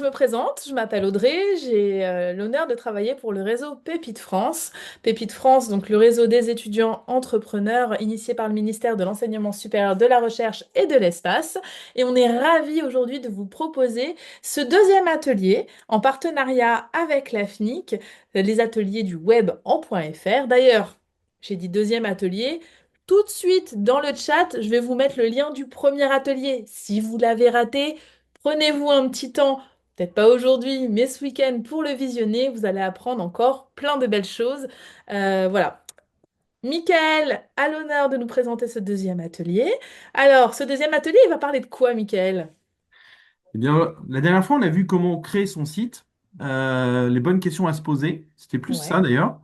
me présente, je m'appelle Audrey, j'ai l'honneur de travailler pour le réseau Pépite France. Pépite France, donc le réseau des étudiants entrepreneurs initié par le ministère de l'Enseignement supérieur, de la Recherche et de l'Espace. Et on est ravis aujourd'hui de vous proposer ce deuxième atelier en partenariat avec la FNIC, les ateliers du web en .fr. D'ailleurs, j'ai dit deuxième atelier. Tout de suite dans le chat, je vais vous mettre le lien du premier atelier. Si vous l'avez raté, prenez-vous un petit temps, peut-être pas aujourd'hui, mais ce week-end pour le visionner. Vous allez apprendre encore plein de belles choses. Voilà. Michael a l'honneur de nous présenter ce deuxième atelier. Alors, ce deuxième atelier, il va parler de quoi, Michael? Eh bien, la dernière fois, on a vu comment créer son site, les bonnes questions à se poser. C'était plus ça Ouais. d'ailleurs.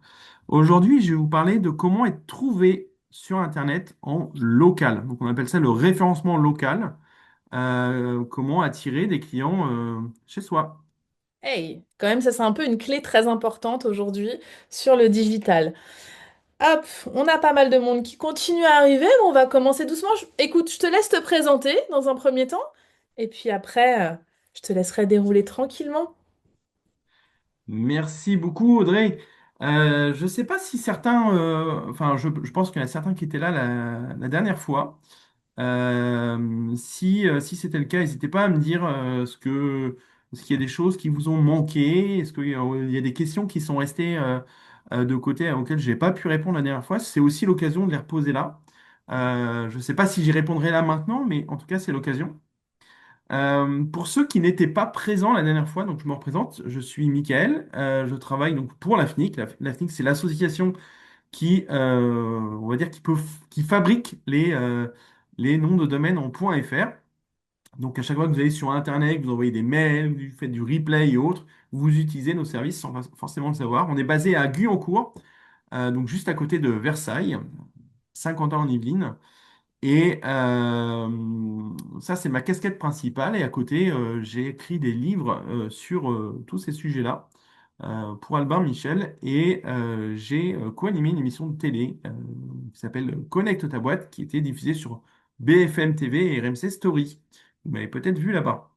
Aujourd'hui, je vais vous parler de comment être trouvé sur Internet en local. Donc, on appelle ça le référencement local. Comment attirer des clients chez soi. Hey, quand même, ça c'est un peu une clé très importante aujourd'hui sur le digital. Hop, on a pas mal de monde qui continue à arriver, mais on va commencer doucement. Écoute, je te laisse te présenter dans un premier temps, et puis après, je te laisserai dérouler tranquillement. Merci beaucoup, Audrey. Je ne sais pas si certains, enfin, je pense qu'il y en a certains qui étaient là la dernière fois. Si c'était le cas, n'hésitez pas à me dire est-ce qu'il y a des choses qui vous ont manqué? Est-ce qu'il y a des questions qui sont restées de côté auxquelles je n'ai pas pu répondre la dernière fois? C'est aussi l'occasion de les reposer là. Je ne sais pas si j'y répondrai là maintenant, mais en tout cas, c'est l'occasion. Pour ceux qui n'étaient pas présents la dernière fois, donc je me représente, je suis Michael, je travaille donc pour la FNIC. La FNIC, c'est l'association qui, on va dire, qui fabrique les noms de domaine en .fr. Donc, à chaque fois que vous allez sur Internet, vous envoyez des mails, vous faites du replay et autres, vous utilisez nos services sans forcément le savoir. On est basé à Guyancourt, donc juste à côté de Versailles, Saint-Quentin-en-Yvelines. Et ça, c'est ma casquette principale. Et à côté, j'ai écrit des livres sur tous ces sujets-là pour Albin Michel. Et j'ai co-animé une émission de télé qui s'appelle Connecte ta boîte, qui était diffusée sur BFM TV et RMC Story. Vous m'avez peut-être vu là-bas.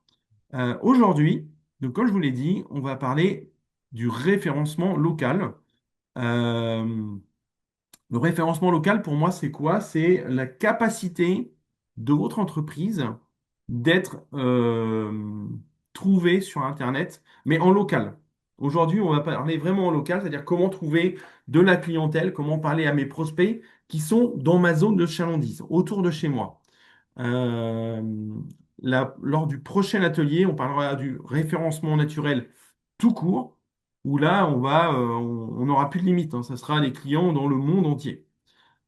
Aujourd'hui, donc comme je vous l'ai dit, on va parler du référencement local. Euh, le référencement local, pour moi, c'est quoi? C'est la capacité de votre entreprise d'être trouvée sur Internet, mais en local. Aujourd'hui, on va parler vraiment en local, c'est-à-dire comment trouver de la clientèle, comment parler à mes prospects qui sont dans ma zone de chalandise, autour de chez moi. Euh, Lors du prochain atelier, on parlera du référencement naturel tout court, où là, on n'aura plus de limite, hein. Ça sera les clients dans le monde entier.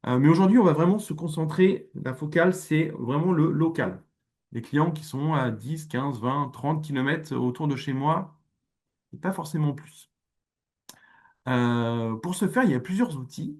Mais aujourd'hui, on va vraiment se concentrer, la focale, c'est vraiment le local. Les clients qui sont à 10, 15, 20, 30 kilomètres autour de chez moi, et pas forcément plus. Pour ce faire, il y a plusieurs outils.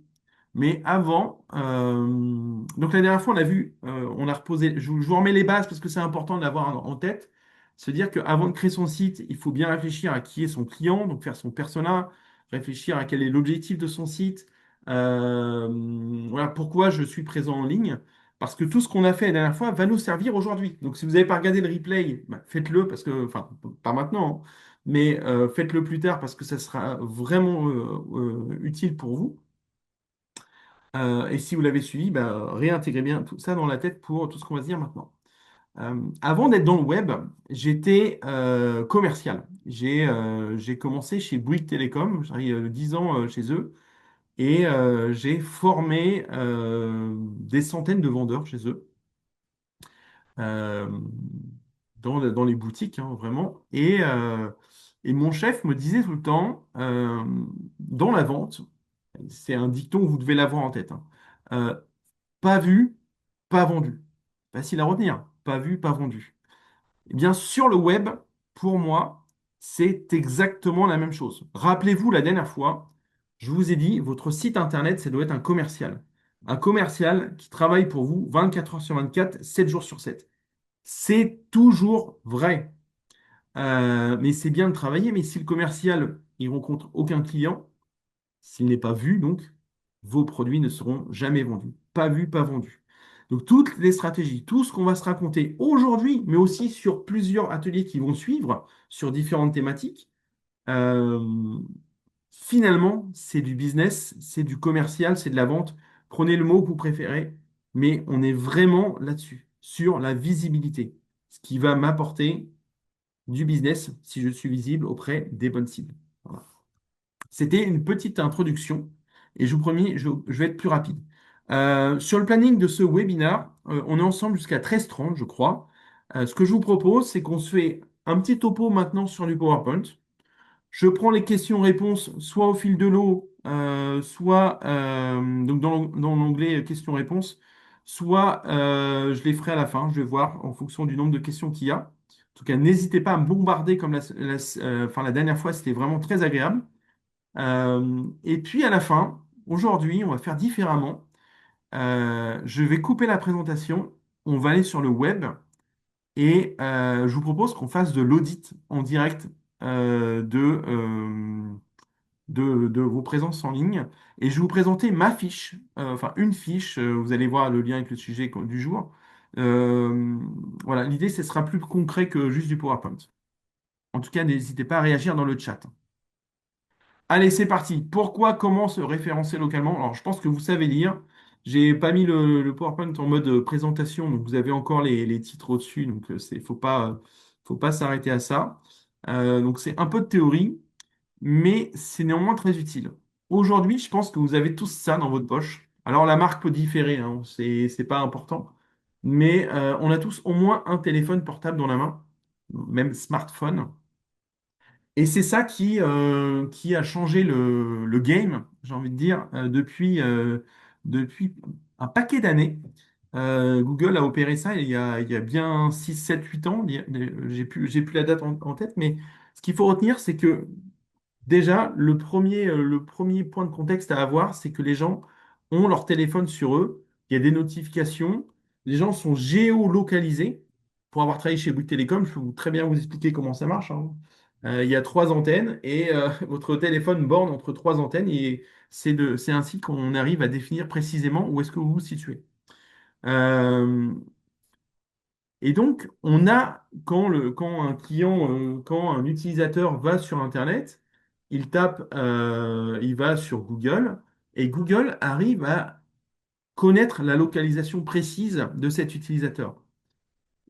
Mais avant, donc la dernière fois, on a vu, on a reposé, je vous remets les bases parce que c'est important d'avoir en tête, se dire qu'avant de créer son site, il faut bien réfléchir à qui est son client, donc faire son persona, réfléchir à quel est l'objectif de son site, voilà pourquoi je suis présent en ligne, parce que tout ce qu'on a fait la dernière fois va nous servir aujourd'hui. Donc si vous n'avez pas regardé le replay, bah, faites-le parce que, enfin, pas maintenant, hein, mais faites-le plus tard parce que ça sera vraiment utile pour vous. Et si vous l'avez suivi, bah, réintégrez bien tout ça dans la tête pour tout ce qu'on va se dire maintenant. Avant d'être dans le web, j'étais commercial. J'ai commencé chez Bouygues Télécom, j'ai 10 ans chez eux, et j'ai formé des centaines de vendeurs chez eux. euh, dans les boutiques, hein, vraiment. Et mon chef me disait tout le temps, dans la vente, c'est un dicton, vous devez l'avoir en tête, hein, euh, pas vu, pas vendu. Facile à retenir, pas vu, pas vendu. Eh bien, sur le web, pour moi, c'est exactement la même chose. Rappelez-vous, la dernière fois, je vous ai dit, votre site internet, ça doit être un commercial. Un commercial qui travaille pour vous 24 heures sur 24, 7 jours sur 7. C'est toujours vrai. Mais c'est bien de travailler, mais si le commercial, il rencontre aucun client, s'il n'est pas vu, donc, vos produits ne seront jamais vendus. Pas vus, pas vendus. Donc toutes les stratégies, tout ce qu'on va se raconter aujourd'hui, mais aussi sur plusieurs ateliers qui vont suivre, sur différentes thématiques, euh, finalement, c'est du business, c'est du commercial, c'est de la vente. Prenez le mot que vous préférez, mais on est vraiment là-dessus, sur la visibilité, ce qui va m'apporter du business si je suis visible auprès des bonnes cibles. Voilà. C'était une petite introduction et je vous promets, je vais être plus rapide. Sur le planning de ce webinaire, on est ensemble jusqu'à 13h30, je crois. Ce que je vous propose, c'est qu'on se fait un petit topo maintenant sur du PowerPoint. Je prends les questions-réponses soit au fil de l'eau, soit donc dans l'onglet questions-réponses, soit je les ferai à la fin. Je vais voir en fonction du nombre de questions qu'il y a. En tout cas, n'hésitez pas à me bombarder comme enfin, la dernière fois, c'était vraiment très agréable. Et puis à la fin, aujourd'hui, on va faire différemment. Je vais couper la présentation. On va aller sur le web et je vous propose qu'on fasse de l'audit en direct de vos présences en ligne. Et je vais vous présenter ma fiche, enfin une fiche. Vous allez voir le lien avec le sujet du jour. Euh, voilà, l'idée, ce sera plus concret que juste du PowerPoint. En tout cas, n'hésitez pas à réagir dans le chat. Allez, c'est parti. Pourquoi, comment se référencer localement? Alors, je pense que vous savez lire. J'ai pas mis le PowerPoint en mode présentation, donc vous avez encore les titres au-dessus, donc faut pas s'arrêter à ça. Donc c'est un peu de théorie, mais c'est néanmoins très utile. Aujourd'hui, je pense que vous avez tous ça dans votre poche. Alors la marque peut différer, hein, c'est pas important, mais on a tous au moins un téléphone portable dans la main, même smartphone. Et c'est ça qui a changé le game, j'ai envie de dire, depuis un paquet d'années. Google a opéré ça il y a bien 6 7 8 ans. J'ai plus la date en tête, mais ce qu'il faut retenir, c'est que déjà, le premier point de contexte à avoir, c'est que les gens ont leur téléphone sur eux, il y a des notifications, les gens sont géolocalisés. Pour avoir travaillé chez Bouygues Télécom, je peux très bien vous expliquer comment ça marche, hein. Il y a trois antennes et votre téléphone borne entre trois antennes et c'est ainsi qu'on arrive à définir précisément où est-ce que vous vous situez. Euh, et donc, quand un client, quand un utilisateur va sur Internet, il va sur Google, et Google arrive à connaître la localisation précise de cet utilisateur.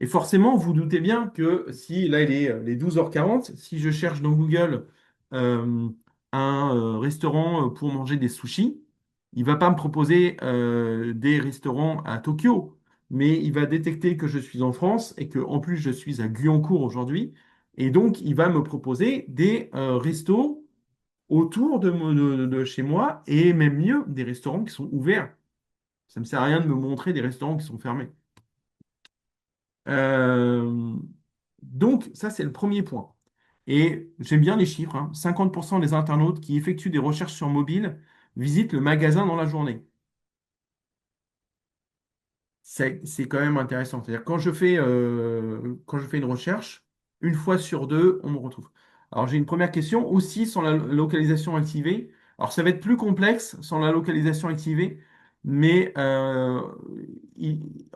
Et forcément, vous doutez bien que si, là, il est les 12h40, si je cherche dans Google euh, un restaurant pour manger des sushis, il va pas me proposer des restaurants à Tokyo, mais il va détecter que je suis en France et que en plus je suis à Guyancourt aujourd'hui. Et donc, il va me proposer des restos autour de chez moi et même mieux, des restaurants qui sont ouverts. Ça ne me sert à rien de me montrer des restaurants qui sont fermés. Euh, donc, ça, c'est le premier point. Et j'aime bien les chiffres, hein. 50% des internautes qui effectuent des recherches sur mobile visitent le magasin dans la journée. C'est quand même intéressant. C'est-à-dire, quand je fais une recherche, une fois sur deux, on me retrouve. Alors, j'ai une première question aussi sans la localisation activée. Alors, ça va être plus complexe sans la localisation activée, mais en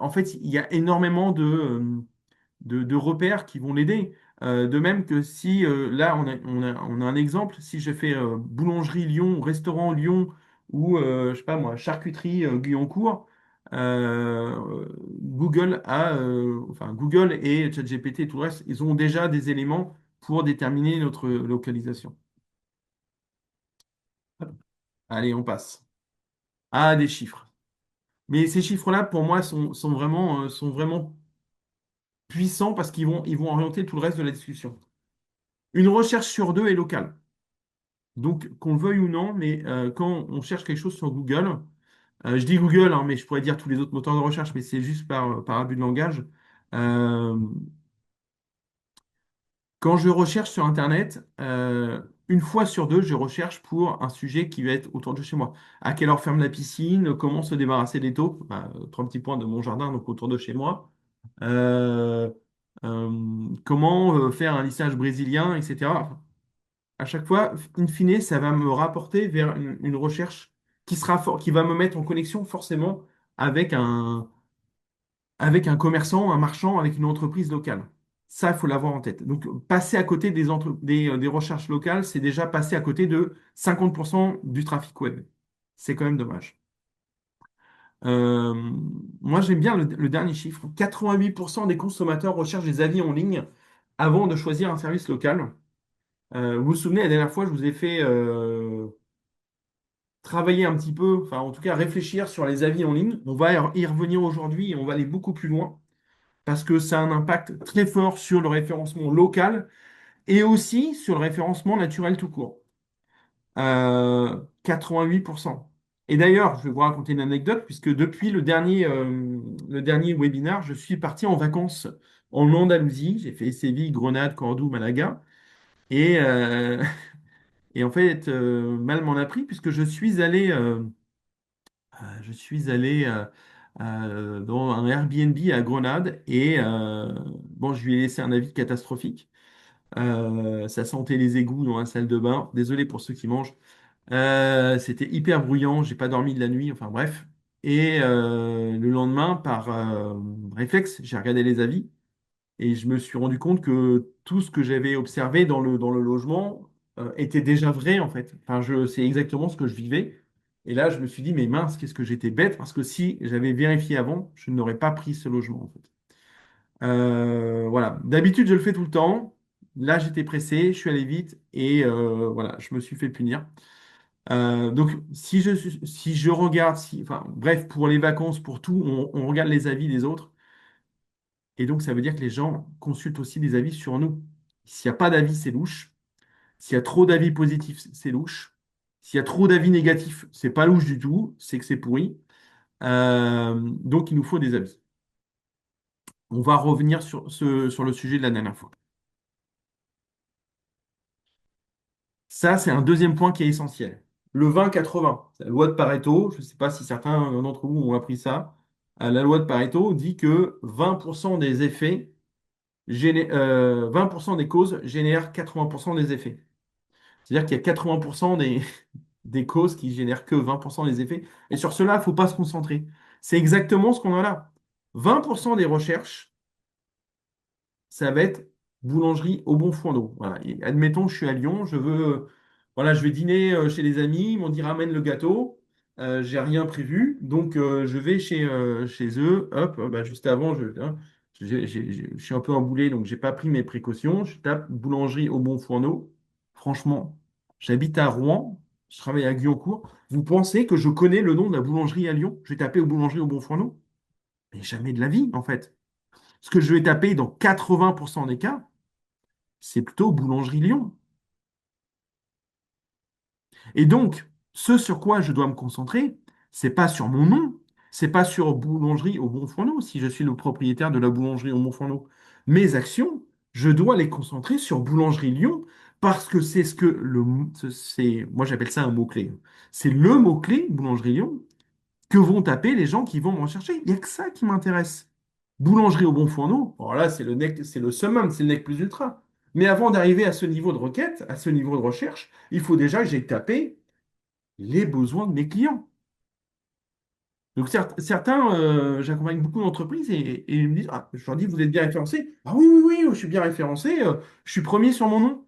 fait, il y a énormément de repères qui vont l'aider. De même que si, là, on a un exemple, si j'ai fait boulangerie Lyon, restaurant Lyon ou, je sais pas moi, charcuterie Guyancourt, enfin, Google et ChatGPT et tout le reste, ils ont déjà des éléments pour déterminer notre localisation. Hop. Allez, on passe. Ah, des chiffres. Mais ces chiffres-là, pour moi, sont vraiment puissants parce ils vont orienter tout le reste de la discussion. Une recherche sur deux est locale. Donc, qu'on le veuille ou non, mais quand on cherche quelque chose sur Google, je dis Google, hein, mais je pourrais dire tous les autres moteurs de recherche, mais c'est juste par abus de langage. Euh, Quand je recherche sur Internet, une fois sur deux, je recherche pour un sujet qui va être autour de chez moi. À quelle heure ferme la piscine? Comment se débarrasser des taupes? Bah, trois petits points de mon jardin, donc autour de chez moi. Euh, Comment faire un lissage brésilien, etc. À chaque fois, in fine, ça va me rapporter vers une recherche qui va me mettre en connexion forcément avec avec un commerçant, un marchand, avec une entreprise locale. Ça, il faut l'avoir en tête. Donc, passer à côté des recherches locales, c'est déjà passer à côté de 50% du trafic web. C'est quand même dommage. Euh, Moi, j'aime bien le dernier chiffre. 88% des consommateurs recherchent des avis en ligne avant de choisir un service local. Vous vous souvenez, la dernière fois, je vous ai fait travailler un petit peu, enfin, en tout cas, réfléchir sur les avis en ligne. On va y revenir aujourd'hui et on va aller beaucoup plus loin parce que ça a un impact très fort sur le référencement local et aussi sur le référencement naturel tout court. 88%. Et d'ailleurs, je vais vous raconter une anecdote, puisque depuis le dernier webinaire, je suis parti en vacances en Andalousie. J'ai fait Séville, Grenade, Cordoue, Malaga. Et, euh, et en fait, mal m'en a pris, puisque je suis allé dans un Airbnb à Grenade. Et bon, je lui ai laissé un avis catastrophique. Ça sentait les égouts dans la salle de bain. Désolé pour ceux qui mangent. C'était hyper bruyant, j'ai pas dormi de la nuit, enfin bref. Et le lendemain, par réflexe, j'ai regardé les avis et je me suis rendu compte que tout ce que j'avais observé dans le logement était déjà vrai en fait. Enfin, c'est exactement ce que je vivais. Et là, je me suis dit, mais mince, qu'est-ce que j'étais bête parce que si j'avais vérifié avant, je n'aurais pas pris ce logement en fait. Voilà. D'habitude, je le fais tout le temps. Là, j'étais pressé, je suis allé vite et voilà, je me suis fait punir. Donc, si je regarde, enfin, bref, pour les vacances, pour tout, on regarde les avis des autres. Et donc, ça veut dire que les gens consultent aussi des avis sur nous. S'il n'y a pas d'avis, c'est louche. S'il y a trop d'avis positifs, c'est louche. S'il y a trop d'avis négatifs, c'est pas louche du tout, c'est que c'est pourri. Donc, il nous faut des avis. On va revenir sur le sujet de la dernière fois. Ça, c'est un deuxième point qui est essentiel. Le 20-80, c'est la loi de Pareto. Je ne sais pas si certains d'entre vous ont appris ça. La loi de Pareto dit que 20% des effets, 20% des causes génèrent 80% des effets. C'est-à-dire qu'il y a 80% des causes qui génèrent que 20% des effets. Et sur cela, il ne faut pas se concentrer. C'est exactement ce qu'on a là. 20% des recherches ça va être boulangerie au bon foin d'eau. Voilà. Et admettons, je suis à Lyon, voilà, je vais dîner chez les amis, ils m'ont dit ramène le gâteau. J'ai rien prévu, donc je vais chez eux. Hop, bah, juste avant, hein, je suis un peu emboulé, donc j'ai pas pris mes précautions. Je tape boulangerie au bon foin d'eau. Franchement, j'habite à Rouen, je travaille à Guyancourt. Vous pensez que je connais le nom de la boulangerie à Lyon? Je vais taper au boulangerie au bon foin d'eau? Mais jamais de la vie, en fait. Ce que je vais taper dans 80% des cas, c'est plutôt Boulangerie Lyon. Et donc, ce sur quoi je dois me concentrer, c'est pas sur mon nom, c'est pas sur Boulangerie au Bon Fourneau, si je suis le propriétaire de la boulangerie au Bon Fourneau. Mes actions, je dois les concentrer sur Boulangerie Lyon parce que c'est ce que moi j'appelle ça un mot-clé. C'est le mot-clé Boulangerie Lyon que vont taper les gens qui vont me rechercher. Il n'y a que ça qui m'intéresse. Boulangerie au bon fourneau, alors là, c'est le summum, c'est le nec plus ultra. Mais avant d'arriver à ce niveau de requête, à ce niveau de recherche, il faut déjà que j'ai tapé les besoins de mes clients. Donc certains, j'accompagne beaucoup d'entreprises et ils me disent, ah, je leur dis, vous êtes bien référencé? Ah oui, oui, oui, je suis bien référencé, je suis premier sur mon nom.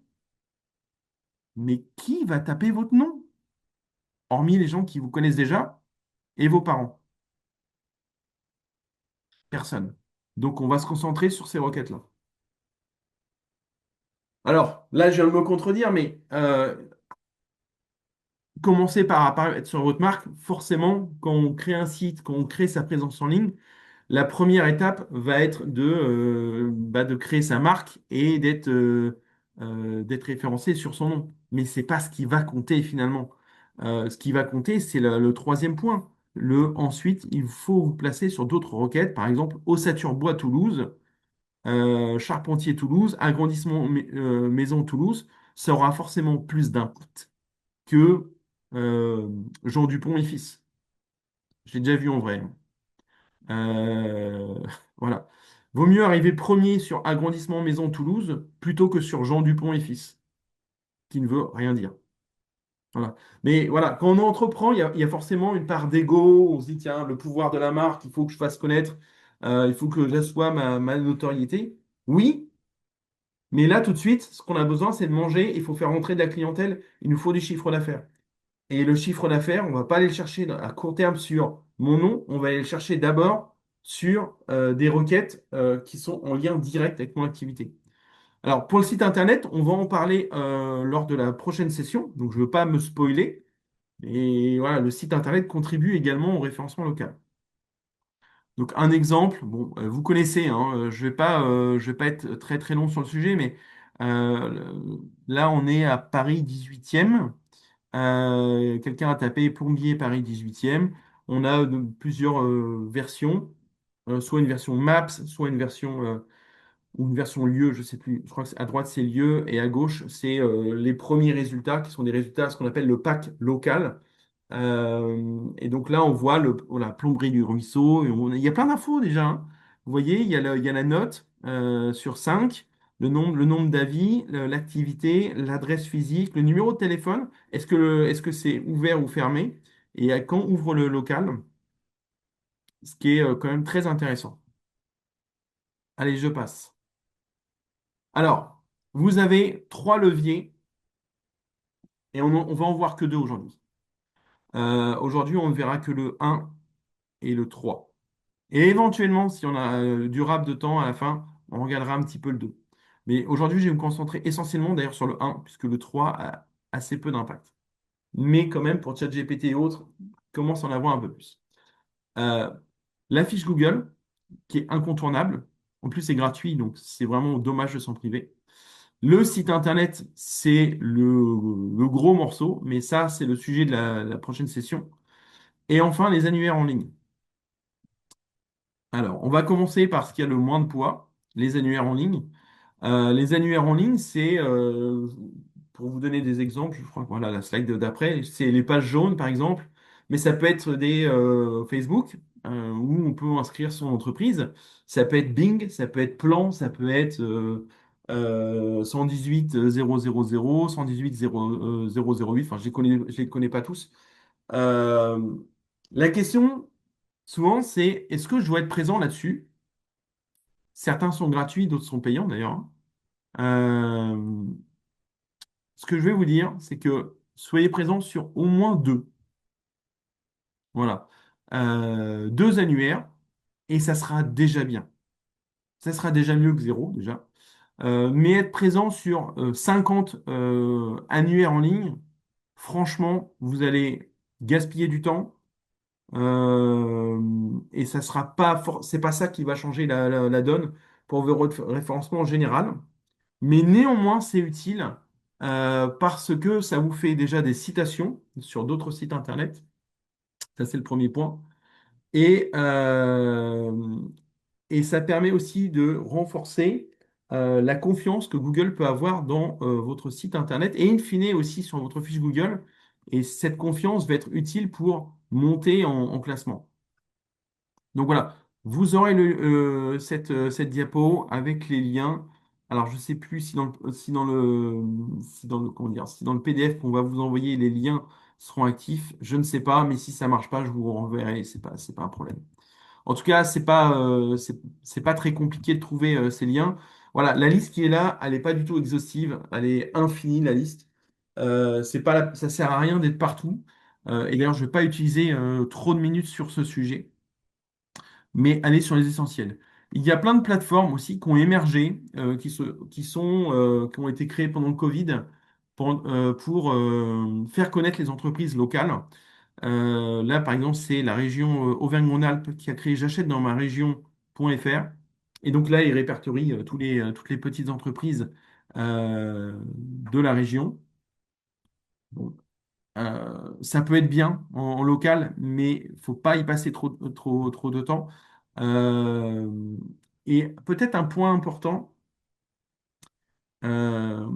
Mais qui va taper votre nom? Hormis les gens qui vous connaissent déjà et vos parents. Personne. Donc on va se concentrer sur ces requêtes-là. Alors, là, je viens de me contredire, mais commencez par apparaître sur votre marque. Forcément, quand on crée un site, quand on crée sa présence en ligne, la première étape va être de créer sa marque et d'être référencé sur son nom. Mais ce n'est pas ce qui va compter finalement. Ce qui va compter, c'est le troisième point. Ensuite, il faut vous placer sur d'autres requêtes, par exemple, Ossature Bois Toulouse, Charpentier Toulouse, Agrandissement Maison Toulouse. Ça aura forcément plus d'input que Jean Dupont et fils. J'ai déjà vu en vrai. Euh, voilà. Vaut mieux arriver premier sur Agrandissement Maison Toulouse plutôt que sur Jean Dupont et fils, qui ne veut rien dire. Voilà. Mais voilà, quand on entreprend, il y a forcément une part d'ego. On se dit, tiens, le pouvoir de la marque, il faut que je fasse connaître. il faut que j'assoie ma notoriété. Oui, mais là, tout de suite, ce qu'on a besoin, c'est de manger. Il faut faire rentrer de la clientèle. Il nous faut du chiffre d'affaires. Et le chiffre d'affaires, on ne va pas aller le chercher à court terme sur mon nom. On va aller le chercher d'abord sur des requêtes qui sont en lien direct avec mon activité. Alors, pour le site internet, on va en parler lors de la prochaine session. Donc, je ne veux pas me spoiler. Et voilà, le site internet contribue également au référencement local. Donc un exemple, bon, vous connaissez, hein, je vais pas être très très long sur le sujet, mais là on est à Paris 18e. Quelqu'un a tapé plombier Paris 18e. On a plusieurs versions, soit une version Maps, soit une version ou une version lieu, je sais plus. Je crois que à droite c'est lieu et à gauche c'est les premiers résultats qui sont des résultats, ce qu'on appelle le pack local. Et donc là, on voit la plomberie du ruisseau. Il y a plein d'infos déjà, hein. Vous voyez, il y a la note sur 5, le nombre d'avis, l'activité, l'adresse physique, le numéro de téléphone. Est-ce que c'est ouvert ou fermé? Et à quand ouvre le local? Ce qui est quand même très intéressant. Allez, je passe. Alors, vous avez trois leviers et on va en voir que deux aujourd'hui. Aujourd'hui, on ne verra que le un et le 3. Et éventuellement, si on a du rap de temps à la fin, on regardera un petit peu le 2. Mais aujourd'hui, je vais me concentrer essentiellement d'ailleurs sur le 1, puisque le 3 a assez peu d'impact. Mais quand même, pour ChatGPT et autres, commence à en avoir un peu plus. Euh, la fiche Google, qui est incontournable. En plus, c'est gratuit, donc c'est vraiment dommage de s'en priver. Le site internet, c'est le gros morceau, mais ça, c'est le sujet de la prochaine session. Et enfin, les annuaires en ligne. Alors, on va commencer par ce qui a le moins de poids, les annuaires en ligne. Les annuaires en ligne, c'est, pour vous donner des exemples, je crois que voilà, la slide d'après, c'est les pages jaunes, par exemple, mais ça peut être des Facebook, où on peut inscrire son entreprise. Ça peut être Bing, ça peut être Plan, ça peut être 118 000, 118 008, enfin, je les connais pas tous. Euh, la question, souvent, c'est est-ce que je dois être présent là-dessus? Certains sont gratuits, d'autres sont payants d'ailleurs, hein. Ce que je vais vous dire, c'est que soyez présents sur au moins deux. Voilà. Deux annuaires, et ça sera déjà bien. Ça sera déjà mieux que zéro, déjà. Mais être présent sur 50 annuaires en ligne, franchement, vous allez gaspiller du temps. Et ça sera pas c'est pas ça qui va changer la donne pour vos référencements en général. Mais néanmoins, c'est utile parce que ça vous fait déjà des citations sur d'autres sites internet. Ça, c'est le premier point. Et, euh, et ça permet aussi de renforcer la confiance que Google peut avoir dans votre site internet et in fine aussi sur votre fiche Google. Et cette confiance va être utile pour monter en classement. Donc voilà, vous aurez cette diapo avec les liens. Alors je ne sais plus comment dire, si dans le PDF qu'on va vous envoyer, les liens seront actifs. Je ne sais pas, mais si ça ne marche pas, je vous renverrai. C'est pas un problème. En tout cas, c'est pas très compliqué de trouver ces liens. Voilà, la liste qui est là, elle n'est pas du tout exhaustive. Elle est infinie, la liste. C'est pas ça sert à rien d'être partout. Et d'ailleurs, je ne vais pas utiliser trop de minutes sur ce sujet, mais aller sur les essentiels. Il y a plein de plateformes aussi qui ont émergé, qui ont été créées pendant le Covid pour faire connaître les entreprises locales. Là, par exemple, c'est la région Auvergne-Rhône-Alpes qui a créé J'achète dans ma région.fr. Et donc là, il répertorie toutes les petites entreprises de la région. Bon, ça peut être bien en local, mais faut pas y passer trop de temps. Euh, et peut-être un point important, euh,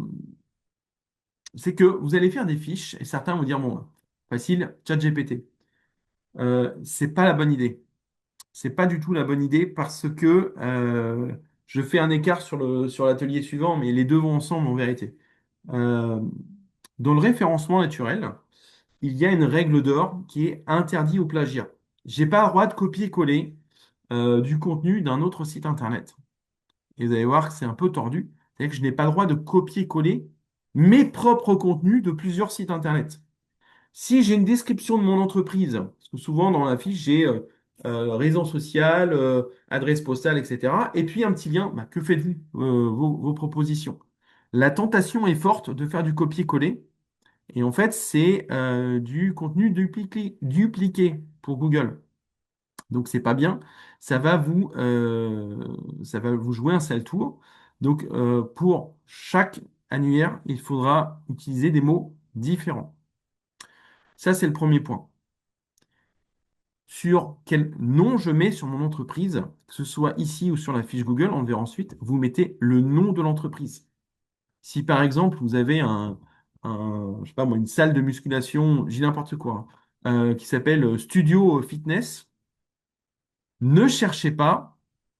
c'est que vous allez faire des fiches et certains vont dire, bon, facile, ChatGPT. C'est pas la bonne idée. C'est pas du tout la bonne idée parce que je fais un écart sur l'atelier suivant, mais les deux vont ensemble en vérité. Euh, dans le référencement naturel, il y a une règle d'or qui est interdit au plagiat. J'ai pas le droit de copier-coller du contenu d'un autre site internet. Et vous allez voir que c'est un peu tordu. C'est-à-dire que je n'ai pas le droit de copier-coller mes propres contenus de plusieurs sites internet. Si j'ai une description de mon entreprise, parce que souvent dans la fiche, j'ai raison sociale, adresse postale, etc. Et puis un petit lien, bah, que faites-vous, vos propositions? La tentation est forte de faire du copier-coller. Et en fait, c'est du contenu dupliqué pour Google. Donc, c'est pas bien. Ça va vous jouer un sale tour. Donc, pour chaque annuaire, il faudra utiliser des mots différents. Ça, c'est le premier point. Sur quel nom je mets sur mon entreprise, que ce soit ici ou sur la fiche Google, on le verra ensuite, vous mettez le nom de l'entreprise. Si par exemple vous avez je sais pas moi, une salle de musculation, j'ai n'importe quoi, qui s'appelle Studio Fitness, ne cherchez pas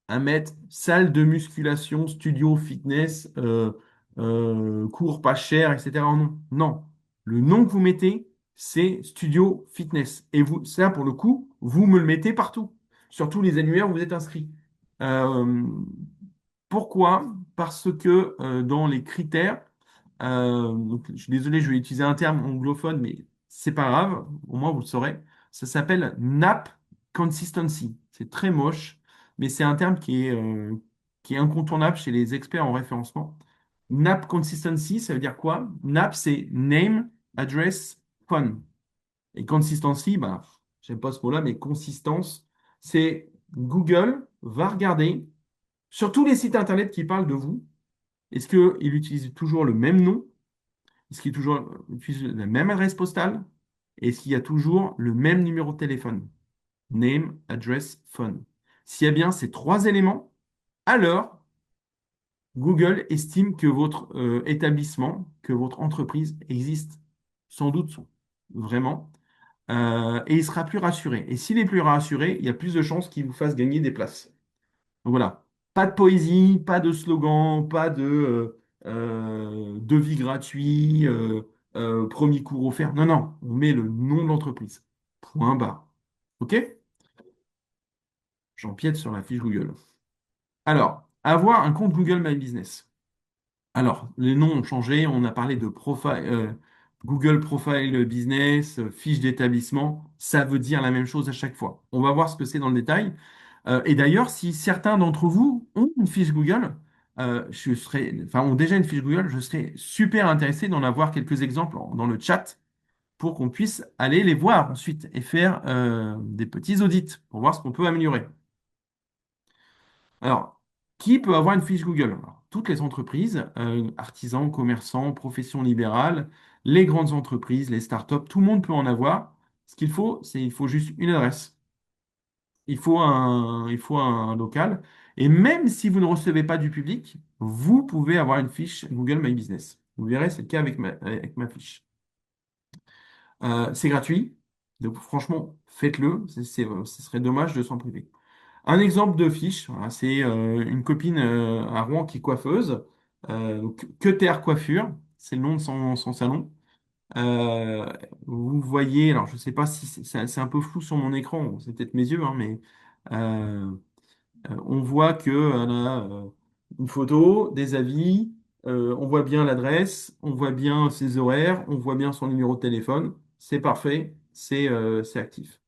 à mettre salle de musculation, studio fitness, cours pas cher, etc. Non, non. Le nom que vous mettez, c'est studio fitness. Et vous, ça, pour le coup, vous me le mettez partout, sur tous les annuaires où vous êtes inscrit. Euh, Pourquoi? Parce que dans les critères, donc, je suis désolé, je vais utiliser un terme anglophone, mais c'est pas grave, au moins vous le saurez. Ça s'appelle NAP Consistency. C'est très moche, mais c'est un terme qui est incontournable chez les experts en référencement. NAP Consistency, ça veut dire quoi? NAP, c'est Name, Address, Phone. Et Consistency, bah, j'aime pas ce mot-là, mais consistance, c'est Google va regarder sur tous les sites internet qui parlent de vous, est-ce qu'il utilise toujours le même nom? Est-ce qu'il utilise la même adresse postale? Et est-ce qu'il y a toujours le même numéro de téléphone? Name, address, phone. S'il y a bien ces trois éléments, alors Google estime que votre établissement, que votre entreprise existe sans doute vraiment, et il sera plus rassuré. Et s'il est plus rassuré, il y a plus de chances qu'il vous fasse gagner des places. Donc voilà, pas de poésie, pas de slogan, pas de devis gratuit, premier cours offert. Non, non, on met le nom de l'entreprise. Point barre. OK? J'empiète sur la fiche Google. Alors, avoir un compte Google My Business. Alors, les noms ont changé. On a parlé de Google Profile Business, fiche d'établissement. Ça veut dire la même chose à chaque fois. On va voir ce que c'est dans le détail. Et d'ailleurs, si certains d'entre vous ont une fiche Google, enfin, ont déjà une fiche Google, je serais super intéressé d'en avoir quelques exemples dans le chat pour qu'on puisse aller les voir ensuite et faire des petits audits pour voir ce qu'on peut améliorer. Alors, qui peut avoir une fiche Google? Alors, toutes les entreprises, artisans, commerçants, professions libérales, les grandes entreprises, les startups, tout le monde peut en avoir. Ce qu'il faut, c'est il faut juste une adresse. Il faut un local. Et même si vous ne recevez pas du public, vous pouvez avoir une fiche Google My Business. Vous verrez, c'est le cas avec ma fiche. C'est gratuit. Donc franchement, faites-le. Ce serait dommage de s'en priver. Un exemple de fiche, voilà, c'est une copine à Rouen qui est coiffeuse. Donc, Cutter Coiffure, c'est le nom de son salon. Euh, Vous voyez, alors je ne sais pas si c'est un peu flou sur mon écran, c'est peut-être mes yeux, hein, mais euh, on voit qu'elle a une photo, des avis, on voit bien l'adresse, on voit bien ses horaires, on voit bien son numéro de téléphone. C'est parfait, c'est actif.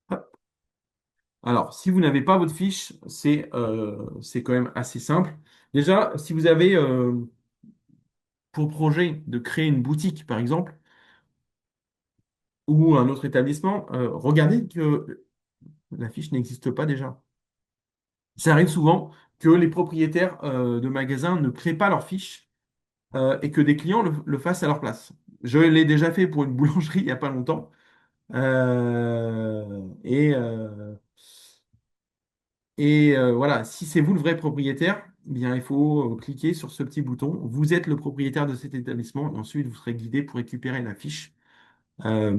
Hop. Alors, si vous n'avez pas votre fiche, c'est quand même assez simple. Déjà, si vous avez pour projet de créer une boutique, par exemple, ou un autre établissement, regardez que la fiche n'existe pas déjà. Ça arrive souvent que les propriétaires de magasins ne créent pas leur fiche et que des clients le fassent à leur place. Je l'ai déjà fait pour une boulangerie il n'y a pas longtemps. Euh, et euh, voilà, si c'est vous le vrai propriétaire, eh bien, il faut cliquer sur ce petit bouton. Vous êtes le propriétaire de cet établissement et ensuite vous serez guidé pour récupérer la fiche. Euh,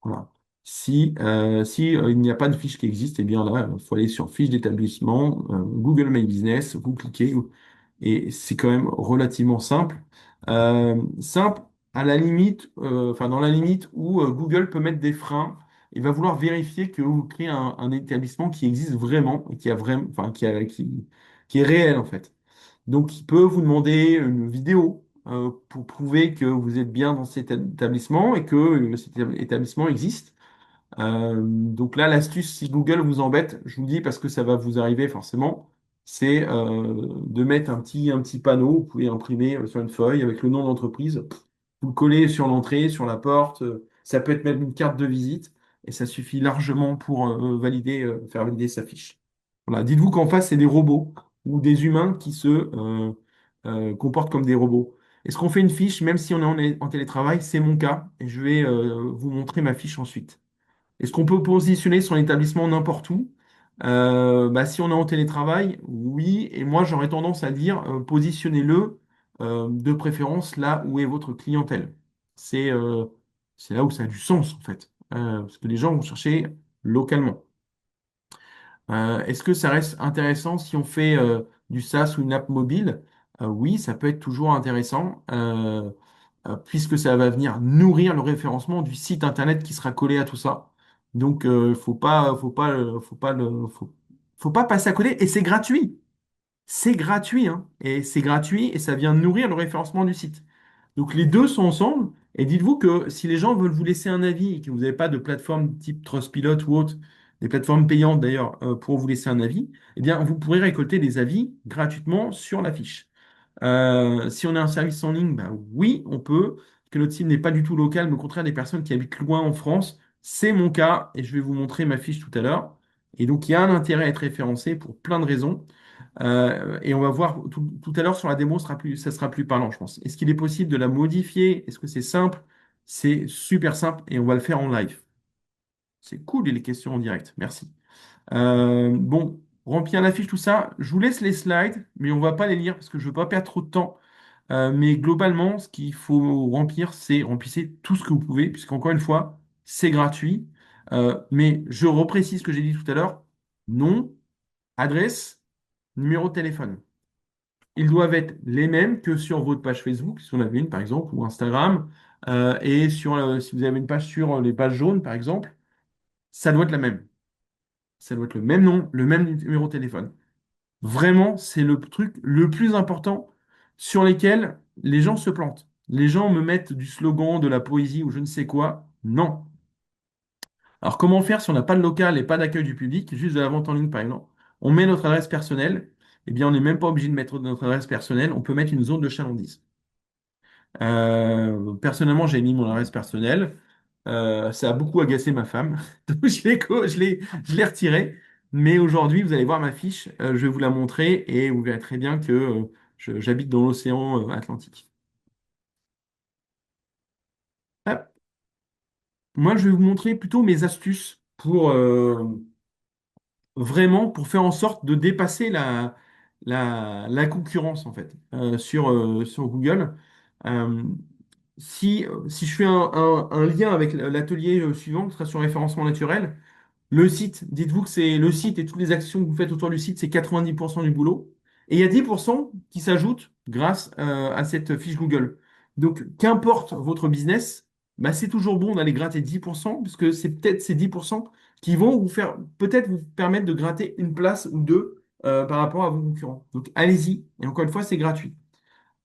voilà. Si il n'y a pas de fiche qui existe, eh bien là, il faut aller sur fiche d'établissement, Google My Business, vous cliquez et c'est quand même relativement simple. Simple à la limite, enfin dans la limite où Google peut mettre des freins il va vouloir vérifier que vous créez un établissement qui existe vraiment et qui a vraiment, enfin, qui est réel en fait. Donc, il peut vous demander une vidéo pour prouver que vous êtes bien dans cet établissement et que cet établissement existe. Donc là, l'astuce, si Google vous embête, je vous le dis parce que ça va vous arriver forcément, c'est de mettre un petit panneau, vous pouvez imprimer sur une feuille avec le nom d'entreprise, vous le collez sur l'entrée, sur la porte, ça peut être même une carte de visite, et ça suffit largement pour faire valider sa fiche. Voilà. Dites-vous qu'en face, c'est des robots ou des humains qui se comportent comme des robots. Est-ce qu'on fait une fiche, même si on est en télétravail? C'est mon cas, et je vais vous montrer ma fiche ensuite. Est-ce qu'on peut positionner son établissement n'importe où? Bah, si on est en télétravail, oui. Et moi, j'aurais tendance à dire positionnez-le de préférence là où est votre clientèle. C'est c'est là où ça a du sens, en fait. Parce que les gens vont chercher localement. Est-ce que ça reste intéressant si on fait du SaaS ou une app mobile? Oui, ça peut être toujours intéressant. Puisque ça va venir nourrir le référencement du site internet qui sera collé à tout ça. Donc, faut pas passer à côté. Et c'est gratuit. C'est gratuit, hein. Et c'est gratuit et ça vient nourrir le référencement du site. Donc, les deux sont ensemble. Et dites-vous que si les gens veulent vous laisser un avis et que vous n'avez pas de plateforme type Trustpilot ou autre, des plateformes payantes d'ailleurs, pour vous laisser un avis, eh bien, vous pourrez récolter des avis gratuitement sur la fiche. Si on a un service en ligne, bah oui, on peut. Que notre cible n'est pas du tout local, mais au contraire des personnes qui habitent loin en France. C'est mon cas et je vais vous montrer ma fiche tout à l'heure. Et donc, il y a un intérêt à être référencé pour plein de raisons. Et on va voir tout à l'heure sur la démo, ça sera plus parlant, je pense. Est-ce qu'il est possible de la modifier? Est-ce que c'est simple? C'est super simple et on va le faire en live. C'est cool les questions en direct. Merci. Bon, remplir la fiche, tout ça. Je vous laisse les slides, mais on va pas les lire parce que je veux pas perdre trop de temps. Mais globalement, ce qu'il faut remplir, c'est remplissez tout ce que vous pouvez, puisqu'encore une fois, c'est gratuit. Mais je reprécise ce que j'ai dit tout à l'heure. Nom, adresse, numéro de téléphone. Ils doivent être les mêmes que sur votre page Facebook, si on en avez une par exemple, ou Instagram. Et si vous avez une page sur les pages jaunes, par exemple, ça doit être la même. Ça doit être le même nom, le même numéro de téléphone. Vraiment, c'est le truc le plus important sur lesquels les gens se plantent. Les gens me mettent du slogan, de la poésie ou je ne sais quoi. Non. Alors, comment faire si on n'a pas de local et pas d'accueil du public, juste de la vente en ligne par exemple? On met notre adresse personnelle. Eh bien, on n'est même pas obligé de mettre notre adresse personnelle. On peut mettre une zone de chalandise. Personnellement, j'ai mis mon adresse personnelle. Ça a beaucoup agacé ma femme. Donc, je l'ai retiré. Mais aujourd'hui, vous allez voir ma fiche. Je vais vous la montrer et vous verrez très bien que j'habite dans l'océan Atlantique. Hop. Moi, je vais vous montrer plutôt mes astuces pour vraiment pour faire en sorte de dépasser la concurrence en fait sur Google. Euh, si je fais un lien avec l'atelier suivant, qui sera sur référencement naturel, le site, dites-vous que c'est le site et toutes les actions que vous faites autour du site, c'est 90% du boulot. Et il y a 10% qui s'ajoutent grâce à cette fiche Google. Donc, qu'importe votre business, bah, c'est toujours bon d'aller gratter 10%, puisque c'est peut-être ces 10% qui vont vous faire, peut-être vous permettre de gratter une place ou deux par rapport à vos concurrents. Donc, allez-y. Et encore une fois, c'est gratuit.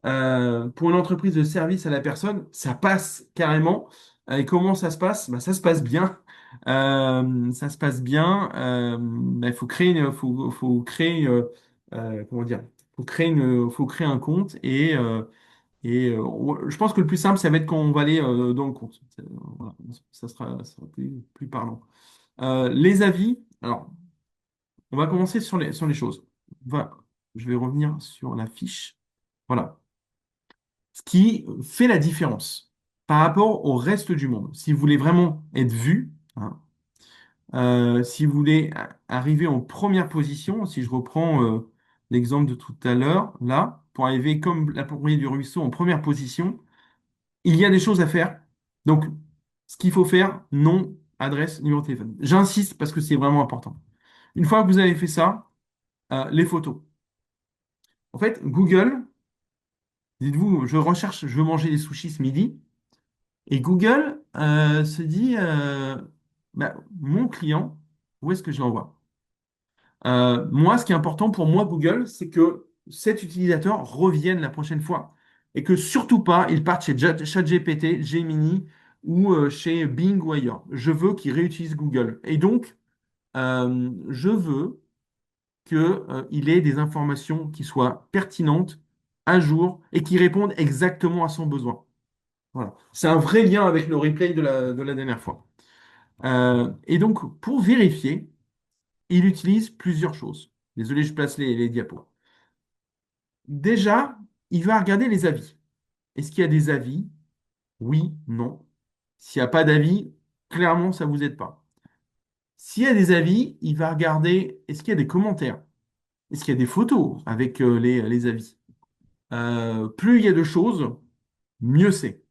Pour une entreprise de service à la personne, ça passe carrément. Et comment ça se passe? Bah, ça se passe bien. Ça se passe bien. Bah, il faut créer, faut créer, comment dire? Faut créer un compte je pense que le plus simple, ça va être quand on va aller dans le compte. Voilà, ça sera plus parlant. Les avis. Alors, on va commencer sur les choses. Voilà. Je vais revenir sur la fiche. Voilà. Ce qui fait la différence par rapport au reste du monde. Si vous voulez vraiment être vu, hein, si vous voulez arriver en première position, si je reprends l'exemple de tout à l'heure, là, pour arriver comme la pourrier du ruisseau en première position, il y a des choses à faire. Donc, ce qu'il faut faire, nom, adresse, numéro de téléphone. J'insiste parce que c'est vraiment important. Une fois que vous avez fait ça, les photos. En fait, Google, dites-vous, je recherche, je veux manger des sushis ce midi. Et Google se dit, bah, mon client, où est-ce que je l'envoie? Moi, ce qui est important pour moi, Google, c'est que cet utilisateur revienne la prochaine fois et que surtout pas, il parte chez ChatGPT, Gemini ou chez Bing ou ailleurs. Je veux qu'il réutilise Google. Et donc, je veux qu'il ait des informations qui soient pertinentes, à jour et qui répondent exactement à son besoin. Voilà. C'est un vrai lien avec le replay de la dernière fois. Et donc, pour vérifier, il utilise plusieurs choses. Désolé, je place les diapos. Déjà, il va regarder les avis. Est-ce qu'il y a des avis? Oui, non. S'il n'y a pas d'avis, clairement, ça ne vous aide pas. S'il y a des avis, il va regarder, est-ce qu'il y a des commentaires? Est-ce qu'il y a des photos avec les avis? Plus il y a de choses, mieux c'est.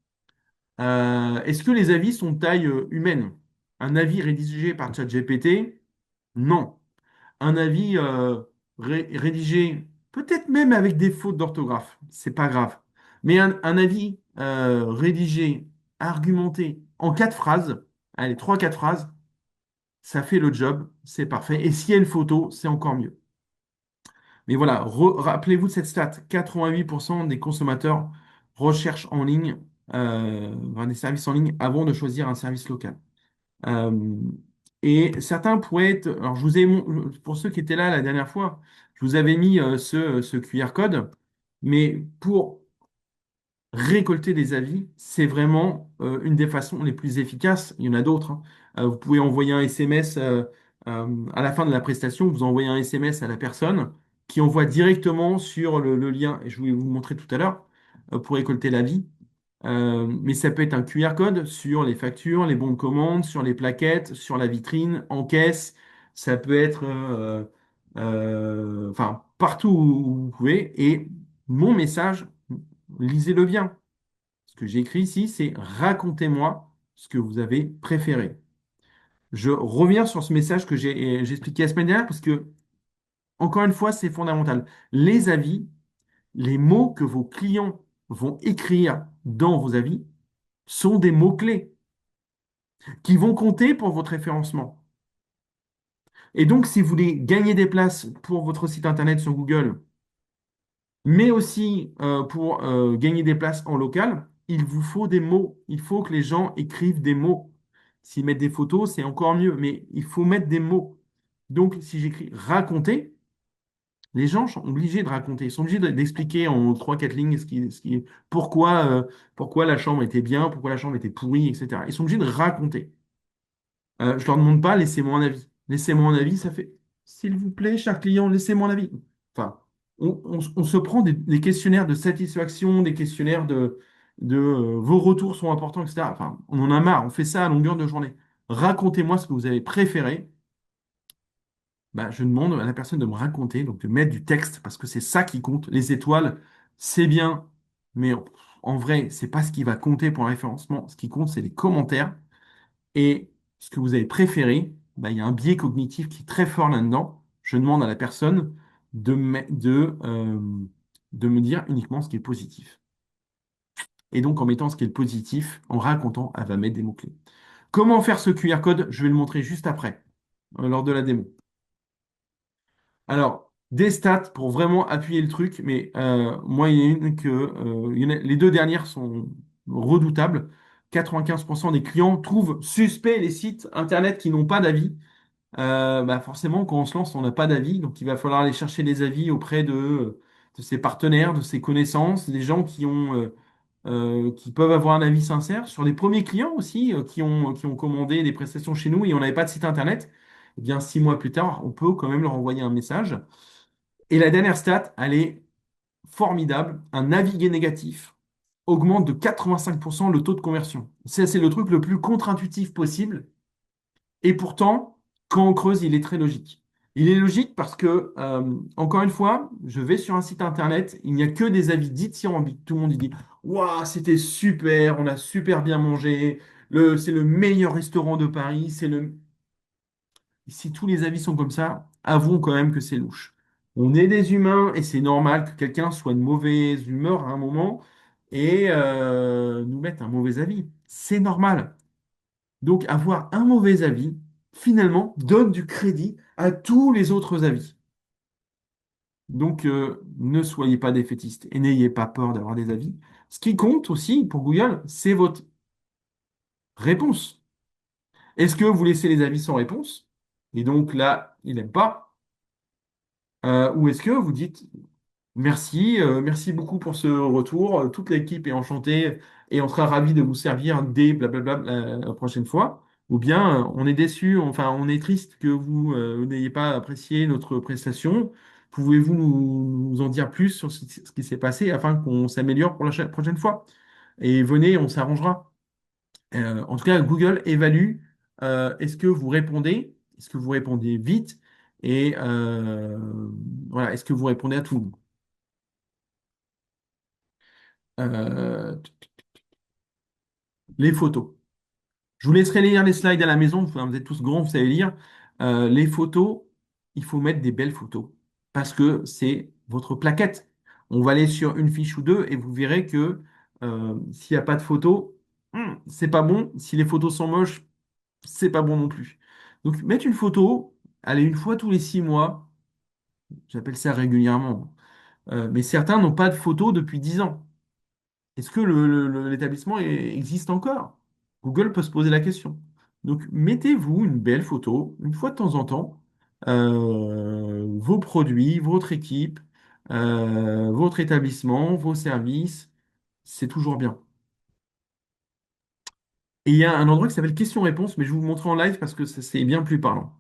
Est-ce que les avis sont de taille humaine? Un avis rédigé par ChatGPT? Non. Un avis rédigé, peut-être même avec des fautes d'orthographe, c'est pas grave. Mais un avis rédigé, argumenté en 4 phrases, allez, 3, 4 phrases, ça fait le job, c'est parfait. Et s'il y a une photo, c'est encore mieux. Mais voilà, rappelez-vous de cette stat, 88% des consommateurs recherchent en ligne, enfin, des services en ligne avant de choisir un service local. Euh, et certains pourraient être. Alors, pour ceux qui étaient là la dernière fois, je vous avais mis ce QR code, mais pour récolter des avis, c'est vraiment une des façons les plus efficaces. Il y en a d'autres, hein. Vous pouvez envoyer un SMS à la fin de la prestation, vous envoyez un SMS à la personne qui envoie directement sur le lien, et je vais vous montrer tout à l'heure, pour récolter l'avis. Mais ça peut être un QR code sur les factures, les bons de commande, sur les plaquettes, sur la vitrine, en caisse. Ça peut être enfin, partout où vous pouvez. Et mon message, lisez-le bien. Ce que j'ai écrit ici, c'est racontez-moi ce que vous avez préféré. Je reviens sur ce message que j'ai expliqué la semaine dernière parce que, encore une fois, c'est fondamental. Les avis, les mots que vos clients vont écrire dans vos avis sont des mots-clés qui vont compter pour votre référencement. Et donc, si vous voulez gagner des places pour votre site internet sur Google, mais aussi pour gagner des places en local, il vous faut des mots. Il faut que les gens écrivent des mots. S'ils mettent des photos, c'est encore mieux, mais il faut mettre des mots. Donc, si j'écris raconter, les gens sont obligés de raconter. Ils sont obligés d'expliquer en 3, 4 lignes pourquoi la chambre était bien, pourquoi la chambre était pourrie, etc. Ils sont obligés de raconter. Je leur demande pas, laissez-moi un avis. Laissez-moi un avis, ça fait, s'il vous plaît, cher client, laissez-moi un avis. Enfin, on se prend des questionnaires de satisfaction, des questionnaires de vos retours sont importants, etc. Enfin, on en a marre, on fait ça à longueur de journée. Racontez-moi ce que vous avez préféré. Bah, je demande à la personne de me raconter, donc de mettre du texte, parce que c'est ça qui compte. Les étoiles, c'est bien, mais en vrai, c'est pas ce qui va compter pour le référencement. Ce qui compte, c'est les commentaires. Et ce que vous avez préféré, bah, il y a un biais cognitif qui est très fort là-dedans. Je demande à la personne de me dire uniquement ce qui est positif. Et donc, en mettant ce qui est positif, en racontant, elle va mettre des mots-clés. Comment faire ce QR code? Je vais le montrer juste après, lors de la démo. Alors, des stats pour vraiment appuyer le truc, mais moi, il y en a une les deux dernières sont redoutables. 95% des clients trouvent suspects les sites internet qui n'ont pas d'avis. Bah forcément, quand on se lance, on n'a pas d'avis, donc il va falloir aller chercher les avis auprès de ses partenaires, de ses connaissances, des gens qui peuvent avoir un avis sincère. Sur les premiers clients aussi, qui ont commandé des prestations chez nous et on n'avait pas de site internet, eh bien 6 mois plus tard, on peut quand même leur envoyer un message. Et la dernière stat, elle est formidable. Un avis négatif augmente de 85% le taux de conversion. C'est le truc le plus contre-intuitif possible. Et pourtant, quand on creuse, il est très logique. Il est logique parce que, encore une fois, je vais sur un site internet, il n'y a que des avis dithyrambiques. Tout le monde dit, waouh, c'était super, on a super bien mangé, c'est le meilleur restaurant de Paris. Si tous les avis sont comme ça, avouons quand même que c'est louche. On est des humains et c'est normal que quelqu'un soit de mauvaise humeur à un moment et nous mette un mauvais avis. C'est normal. Donc, avoir un mauvais avis, finalement, donne du crédit à tous les autres avis. Donc, ne soyez pas défaitistes et n'ayez pas peur d'avoir des avis. Ce qui compte aussi pour Google, c'est votre réponse. Est-ce que vous laissez les avis sans réponse? Et donc là, il n'aime pas. Ou est-ce que vous dites merci, merci beaucoup pour ce retour. Toute l'équipe est enchantée et on sera ravi de vous servir dès blablabla la prochaine fois. Ou bien on est déçu, enfin on est triste que vous n'ayez pas apprécié notre prestation. Pouvez-vous nous en dire plus sur ce qui s'est passé afin qu'on s'améliore pour la prochaine fois? Et venez, on s'arrangera. En tout cas, Google évalue est-ce que vous répondez vite et voilà, est-ce que vous répondez à tout. Euh, les photos. Je vous laisserai lire les slides à la maison. Enfin, vous êtes tous grands, vous savez lire. Les photos, il faut mettre des belles photos parce que c'est votre plaquette. On va aller sur une fiche ou deux et vous verrez que s'il n'y a pas de photos, c'est pas bon. Si les photos sont moches, c'est pas bon non plus. Donc, mettre une photo, allez, une fois tous les 6 mois, j'appelle ça régulièrement. Mais certains n'ont pas de photos depuis 10 ans. Est-ce que l'établissement existe encore? Google peut se poser la question. Donc, mettez-vous une belle photo, une fois de temps en temps, vos produits, votre équipe, votre établissement, vos services, c'est toujours bien. Et il y a un endroit qui s'appelle question-réponse, mais je vais vous montrer en live parce que c'est bien plus parlant.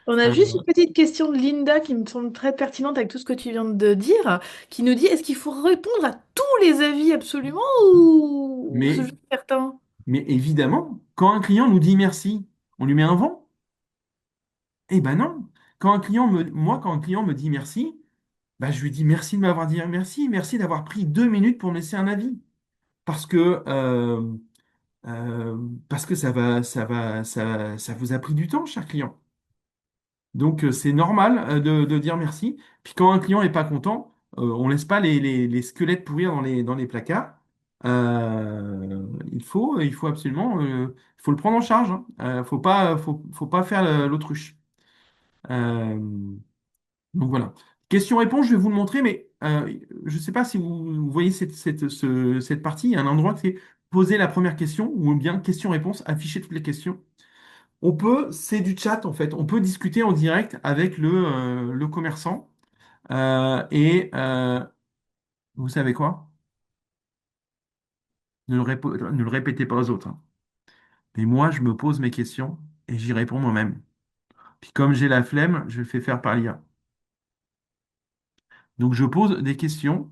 On a juste une Euh, petite question de Linda qui me semble très pertinente avec tout ce que tu viens de dire, qui nous dit est-ce qu'il faut répondre à tous les avis absolument ou ce mais, juste certains? mais évidemment, quand un client nous dit merci, on lui met un vent? Eh ben non. Quand un client me dit merci, bah, je lui dis merci de m'avoir dit merci, merci d'avoir pris 2 minutes pour me laisser un avis. Parce que, euh, parce que ça vous a pris du temps, cher client. Donc, c'est normal de dire merci. Puis quand un client n'est pas content, on laisse pas les squelettes pourrir dans les placards. Il faut absolument, il faut le prendre en charge. Hein. Faut pas faire l'autruche. Euh, Donc voilà. Question-réponse, je vais vous le montrer, mais je ne sais pas si vous voyez cette partie. Il y a un endroit qui est poser la première question, ou bien question-réponse, afficher toutes les questions. C'est du chat en fait. On peut discuter en direct avec le commerçant. Et vous savez quoi? Ne le répétez pas aux autres. Hein. Mais moi, je me pose mes questions et j'y réponds moi-même. Puis comme j'ai la flemme, je le fais faire par l'IA. Donc je pose des questions.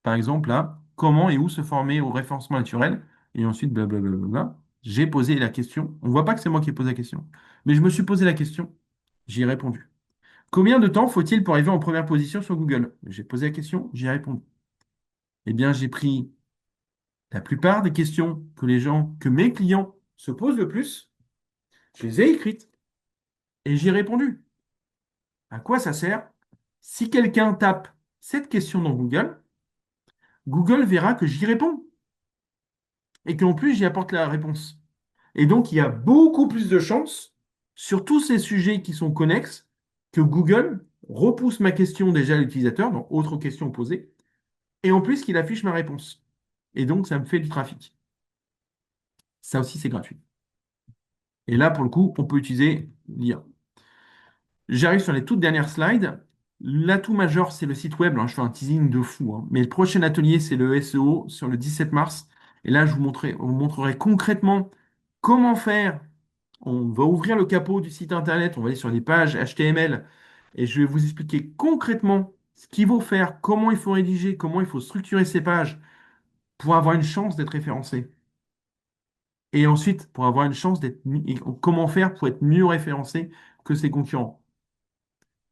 Par exemple, là, comment et où se former au référencement naturel? Et ensuite, blablabla. J'ai posé la question. On ne voit pas que c'est moi qui ai posé la question. Mais je me suis posé la question. J'y ai répondu. Combien de temps faut-il pour arriver en première position sur Google? J'ai posé la question, j'y ai répondu. Eh bien, j'ai pris la plupart des questions que mes clients se posent le plus, je les ai écrites et j'y ai répondu. À quoi ça sert? Si quelqu'un tape cette question dans Google, Google verra que j'y réponds et qu'en plus j'y apporte la réponse. Et donc, il y a beaucoup plus de chances sur tous ces sujets qui sont connexes que Google repousse ma question déjà à l'utilisateur, donc autre question posée, et en plus qu'il affiche ma réponse. Et donc, ça me fait du trafic. Ça aussi, c'est gratuit. Et là, pour le coup, on peut utiliser l'IA. J'arrive sur les toutes dernières slides. L'atout majeur, c'est le site web. Hein, je fais un teasing de fou. Hein. Mais le prochain atelier, c'est le SEO sur le 17 mars. Et là, je vous montrerai concrètement comment faire. On va ouvrir le capot du site internet, on va aller sur les pages HTML et je vais vous expliquer concrètement ce qu'il faut faire, comment il faut rédiger, comment il faut structurer ces pages pour avoir une chance d'être référencé. Et ensuite, pour avoir une chance et comment faire pour être mieux référencé que ses concurrents.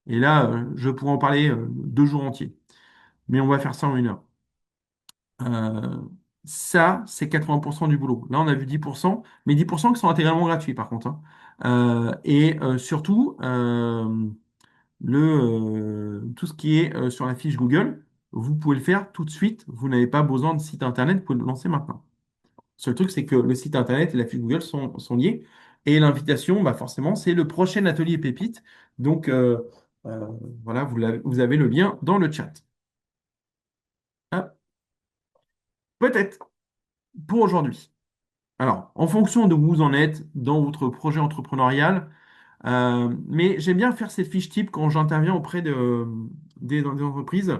Et là, je pourrais en parler 2 jours entiers. Mais on va faire ça en 1 heure. Euh, Ça, c'est 80% du boulot. Là, on a vu 10%, mais 10% qui sont intégralement gratuits par contre. Hein. Et surtout, tout ce qui est sur la fiche Google, vous pouvez le faire tout de suite. Vous n'avez pas besoin de site internet, vous pouvez le lancer maintenant. Seul truc, c'est que le site internet et la fiche Google sont liés. Et l'invitation, bah forcément, c'est le prochain atelier Pépite. Donc, euh, voilà, vous avez le lien dans le chat. Ah, peut-être pour aujourd'hui. Alors, en fonction de où vous en êtes dans votre projet entrepreneurial, mais j'aime bien faire cette fiche type quand j'interviens auprès des entreprises.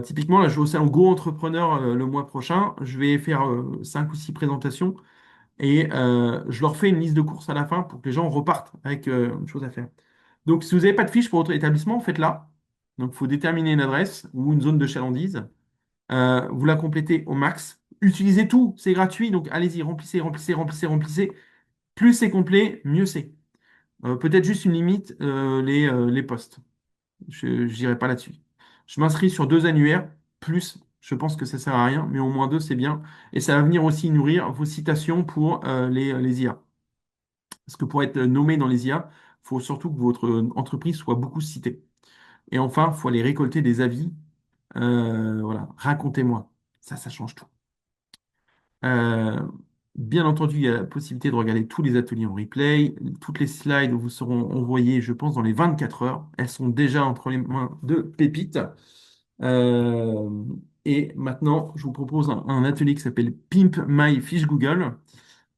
Typiquement, là, je vais au salon Go Entrepreneur le mois prochain. Je vais faire 5 ou 6 présentations et je leur fais une liste de courses à la fin pour que les gens repartent avec une chose à faire. Donc, si vous n'avez pas de fiche pour votre établissement, faites-la. Donc, il faut déterminer une adresse ou une zone de chalandise. Vous la complétez au max. Utilisez tout, c'est gratuit. Donc, allez-y, remplissez, remplissez, remplissez, remplissez. Plus c'est complet, mieux c'est. Peut-être juste une limite, les postes. Je n'irai pas là-dessus. Je m'inscris sur 2 annuaires, plus, je pense que ça sert à rien, mais au moins 2, c'est bien. Et ça va venir aussi nourrir vos citations pour les IA. Parce que pour être nommé dans les IA, il faut surtout que votre entreprise soit beaucoup citée. Et enfin, il faut aller récolter des avis. Voilà, racontez-moi. Ça change tout. Euh, Bien entendu, il y a la possibilité de regarder tous les ateliers en replay. Toutes les slides vous seront envoyées, je pense, dans les 24 heures. Elles sont déjà entre les mains de Pépite. Euh, et maintenant, je vous propose un atelier qui s'appelle Pimp My Fish Google.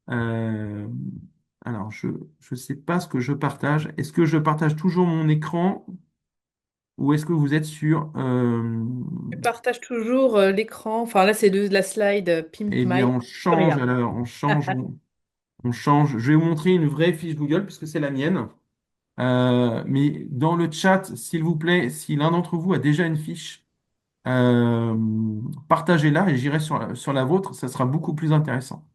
Euh, alors, je ne sais pas ce que je partage. Est-ce que je partage toujours mon écran ou est-ce que vous êtes sur... Je partage toujours l'écran. Enfin, là, c'est la slide Pimp eh bien, My. on Je change regarde. alors, on change. Je vais vous montrer une vraie fiche Google puisque c'est la mienne. Mais dans le chat, s'il vous plaît, si l'un d'entre vous a déjà une fiche, euh, partagez-la et j'irai sur la vôtre. Ça sera beaucoup plus intéressant.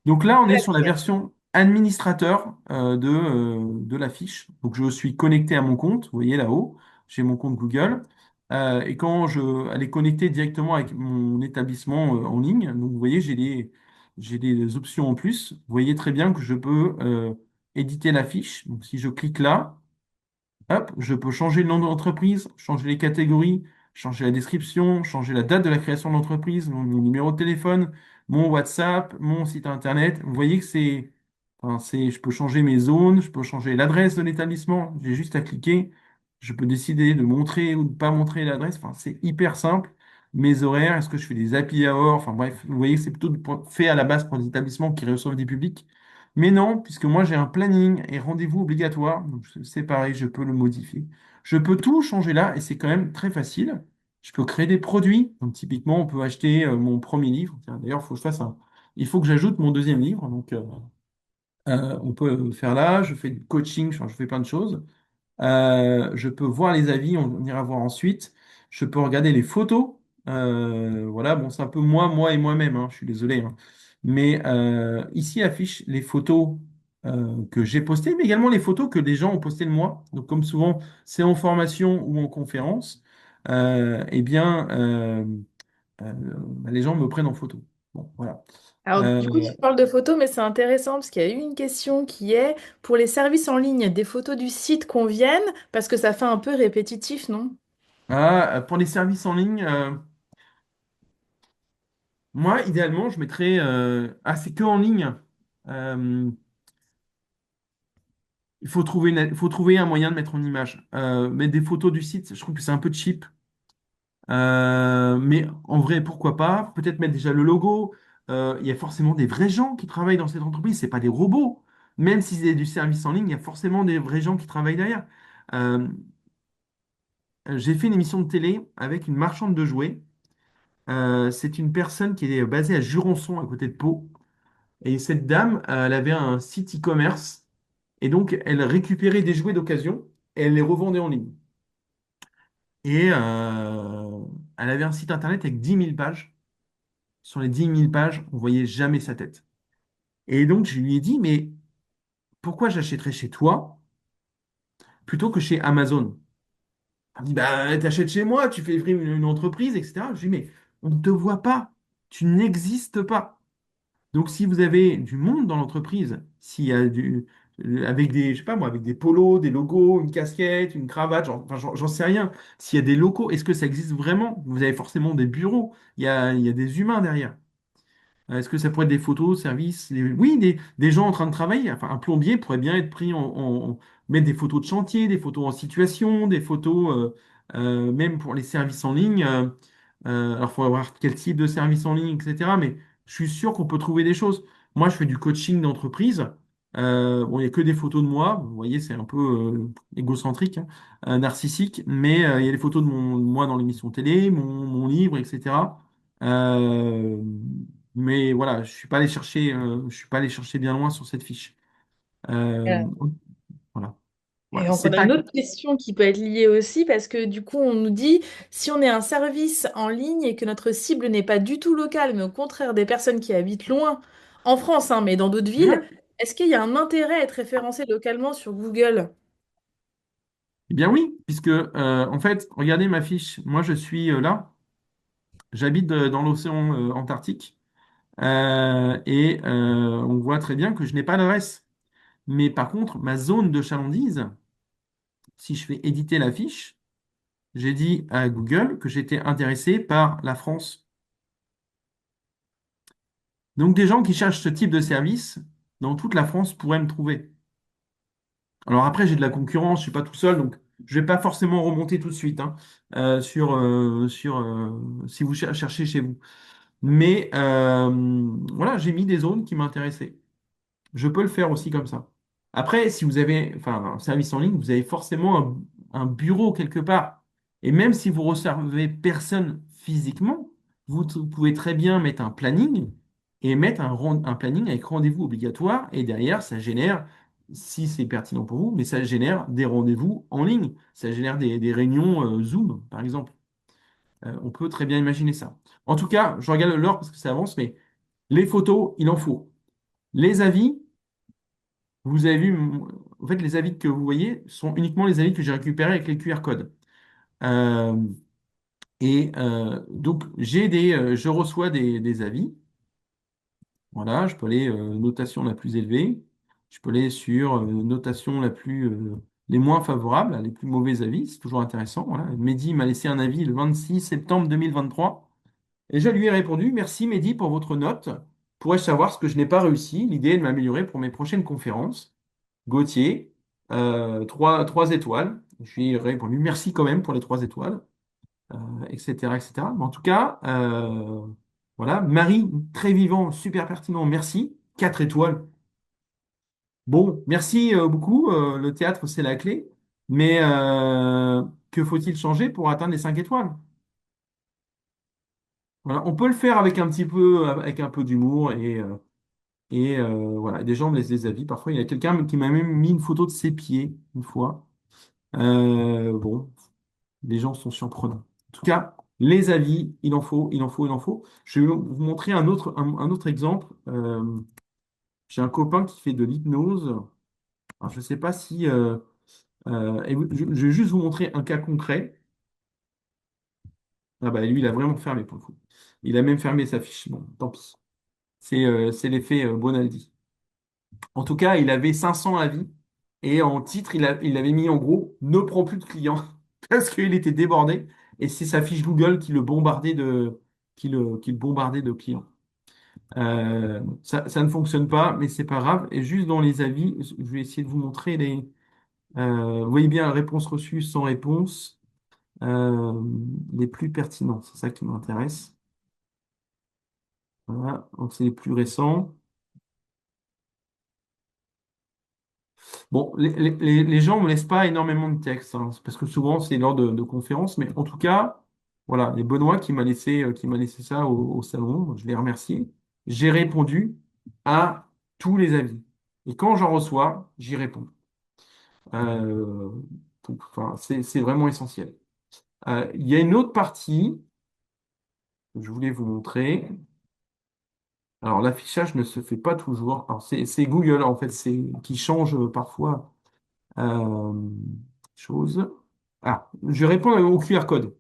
Donc là, on est sur la version administrateur de la fiche. Donc je suis connecté à mon compte. Vous voyez là-haut, j'ai mon compte Google. Et quand elle est connectée directement avec mon établissement en ligne, donc vous voyez, j'ai des options en plus. Vous voyez très bien que je peux éditer la fiche. Donc si je clique là, hop, je peux changer le nom de l'entreprise, changer les catégories, changer la description, changer la date de la création de l'entreprise, mon numéro de téléphone, mon WhatsApp, mon site internet. Vous voyez que je peux changer mes zones, je peux changer l'adresse de l'établissement. J'ai juste à cliquer. Je peux décider de montrer ou de ne pas montrer l'adresse. Enfin, c'est hyper simple. Mes horaires, est-ce que je fais des happy hours? Enfin bref, vous voyez que c'est plutôt fait à la base pour des établissements qui reçoivent des publics. Mais non, puisque moi j'ai un planning et rendez-vous obligatoire, donc c'est pareil, je peux le modifier. Je peux tout changer là et c'est quand même très facile. Je peux créer des produits. Donc typiquement, on peut acheter mon premier livre. Tiens, d'ailleurs, il faut que j'ajoute mon deuxième livre. Donc on peut le faire là. Je fais du coaching, enfin, je fais plein de choses. Je peux voir les avis, on ira voir ensuite. Je peux regarder les photos. Voilà, bon, c'est un peu moi et moi-même, hein, je suis désolé, hein. Mais ici affiche les photos que j'ai postées, mais également les photos que des gens ont postées de moi. Donc, comme souvent, c'est en formation ou en conférence, eh bien, les gens me prennent en photo. Bon, voilà. Alors, Euh, du coup, tu parles de photos, mais c'est intéressant parce qu'il y a eu une question qui est pour les services en ligne, des photos du site conviennent parce que ça fait un peu répétitif, non? pour les services en ligne, moi, idéalement, je mettrais. C'est que en ligne. Euh, il faut trouver un moyen de mettre en image. Mettre des photos du site, je trouve que c'est un peu cheap. Mais en vrai, pourquoi pas? Peut-être mettre déjà le logo. Il y a forcément des vrais gens qui travaillent dans cette entreprise, c'est pas des robots. Même si c'est du service en ligne, il y a forcément des vrais gens qui travaillent derrière. Euh, j'ai fait une émission de télé avec une marchande de jouets. C'est une personne qui est basée à Jurançon, à côté de Pau. Et cette dame, elle avait un site e-commerce. Et donc, elle récupérait des jouets d'occasion et elle les revendait en ligne. Et elle avait un site internet avec 10 000 pages. Sur les 10 000 pages, on voyait jamais sa tête. Et donc, je lui ai dit, mais pourquoi j'achèterais chez toi plutôt que chez Amazon? Elle me dit, bah, t'achètes chez moi, tu fais vivre une entreprise, etc. Je lui dis, mais on ne te voit pas. Tu n'existes pas. Donc, si vous avez du monde dans l'entreprise, s'il y a avec des, je sais pas moi, avec des polos, des logos, une casquette, une cravate, enfin, j'en sais rien. S'il y a des locaux, est-ce que ça existe vraiment? Vous avez forcément des bureaux. Il y a des humains derrière. Est-ce que ça pourrait être des photos, services, oui, des gens en train de travailler. Enfin, un plombier pourrait bien être pris mettre des photos de chantier, des photos en situation, des photos même pour les services en ligne. Alors, il faut voir quel type de service en ligne, etc. Mais je suis sûr qu'on peut trouver des choses. Moi, je fais du coaching d'entreprise. Bon, il n'y a que des photos de moi. Vous voyez, c'est un peu égocentrique, hein, narcissique. Mais il y a des photos de moi dans l'émission télé, mon livre, etc. Euh, mais voilà, je suis pas allé chercher bien loin sur cette fiche. Euh, voilà. Et Ouais, donc, c'est on a pas. une autre question qui peut être liée aussi, parce que du coup, on nous dit, si on est un service en ligne et que notre cible n'est pas du tout locale, mais au contraire des personnes qui habitent loin, en France, hein, mais dans d'autres villes, Ouais. est-ce qu'il y a un intérêt à être référencé localement sur Google? Eh bien oui, puisque en fait, regardez ma fiche. Moi, je suis là. J'habite dans l'océan Antarctique et on voit très bien que je n'ai pas d'adresse. Mais par contre, ma zone de chalandise, si je fais éditer la fiche, j'ai dit à Google que j'étais intéressé par la France. Donc des gens qui cherchent ce type de service dans toute la France pourraient me trouver. Alors après, j'ai de la concurrence, je suis pas tout seul, donc je vais pas forcément remonter tout de suite hein, si vous cherchez chez vous. Mais voilà, j'ai mis des zones qui m'intéressaient. Je peux le faire aussi comme ça. Après, si vous avez enfin, un service en ligne, vous avez forcément un bureau quelque part. Et même si vous recevez personne physiquement, pouvez très bien mettre un planning et mettre un planning avec rendez-vous obligatoire. Et derrière, ça génère, si c'est pertinent pour vous, mais ça génère des rendez-vous en ligne. Ça génère des réunions Zoom, par exemple. On peut très bien imaginer ça. En tout cas, je regarde l'heure parce que ça avance, mais les photos, il en faut. Les avis, vous avez vu, en fait, les avis que vous voyez sont uniquement les avis que j'ai récupérés avec les QR codes. Euh, donc, je reçois des avis. Voilà, je peux aller notation la plus élevée. Je peux aller sur notation les moins favorables, les plus mauvais avis. C'est toujours intéressant. Voilà. Mehdi m'a laissé un avis le 26 septembre 2023. Et je lui ai répondu, merci Mehdi pour votre note. Pourrais-je savoir ce que je n'ai pas réussi? L'idée est de m'améliorer pour mes prochaines conférences. Gauthier, trois étoiles. Je lui ai répondu merci quand même pour les 3 étoiles, etc., etc. Mais en tout cas, voilà. Marie, très vivant, super pertinent, merci. 4 étoiles. Bon, merci beaucoup. Le théâtre, c'est la clé. Mais que faut-il changer pour atteindre les 5 étoiles? Voilà. On peut le faire avec un peu d'humour et voilà. Des gens me laissent des avis. Parfois, il y a quelqu'un qui m'a même mis une photo de ses pieds une fois. Bon, les gens sont surprenants. En tout cas, les avis, il en faut, il en faut, il en faut. Je vais vous montrer un autre exemple. J'ai un copain qui fait de l'hypnose. Alors, je ne sais pas si... je vais juste vous montrer un cas concret. Ah bah lui, il a vraiment fermé pour le coup. Il a même fermé sa fiche. Bon, tant pis. C'est l'effet Bonaldi. En tout cas, il avait 500 avis et en titre, il avait mis en gros ne prend plus de clients parce qu'il était débordé et c'est sa fiche Google qui le bombardait de clients. Ça ne fonctionne pas, mais c'est pas grave. Et juste dans les avis, je vais essayer de vous montrer vous voyez bien, réponse reçue sans réponse, euh, les plus pertinents. C'est ça qui m'intéresse. Voilà, donc c'est les plus récents. Bon, les gens ne me laissent pas énormément de texte, hein, c'est parce que souvent c'est lors de conférences, mais en tout cas, voilà, il y a Benoît qui m'a laissé ça au salon, je l'ai remercié. J'ai répondu à tous les avis. Et quand j'en reçois, j'y réponds. Euh, enfin, c'est vraiment essentiel. Il y a une autre partie que je voulais vous montrer. Alors, l'affichage ne se fait pas toujours. Alors, c'est Google, en fait, qui change parfois. Euh, chose. Ah, je réponds au QR code.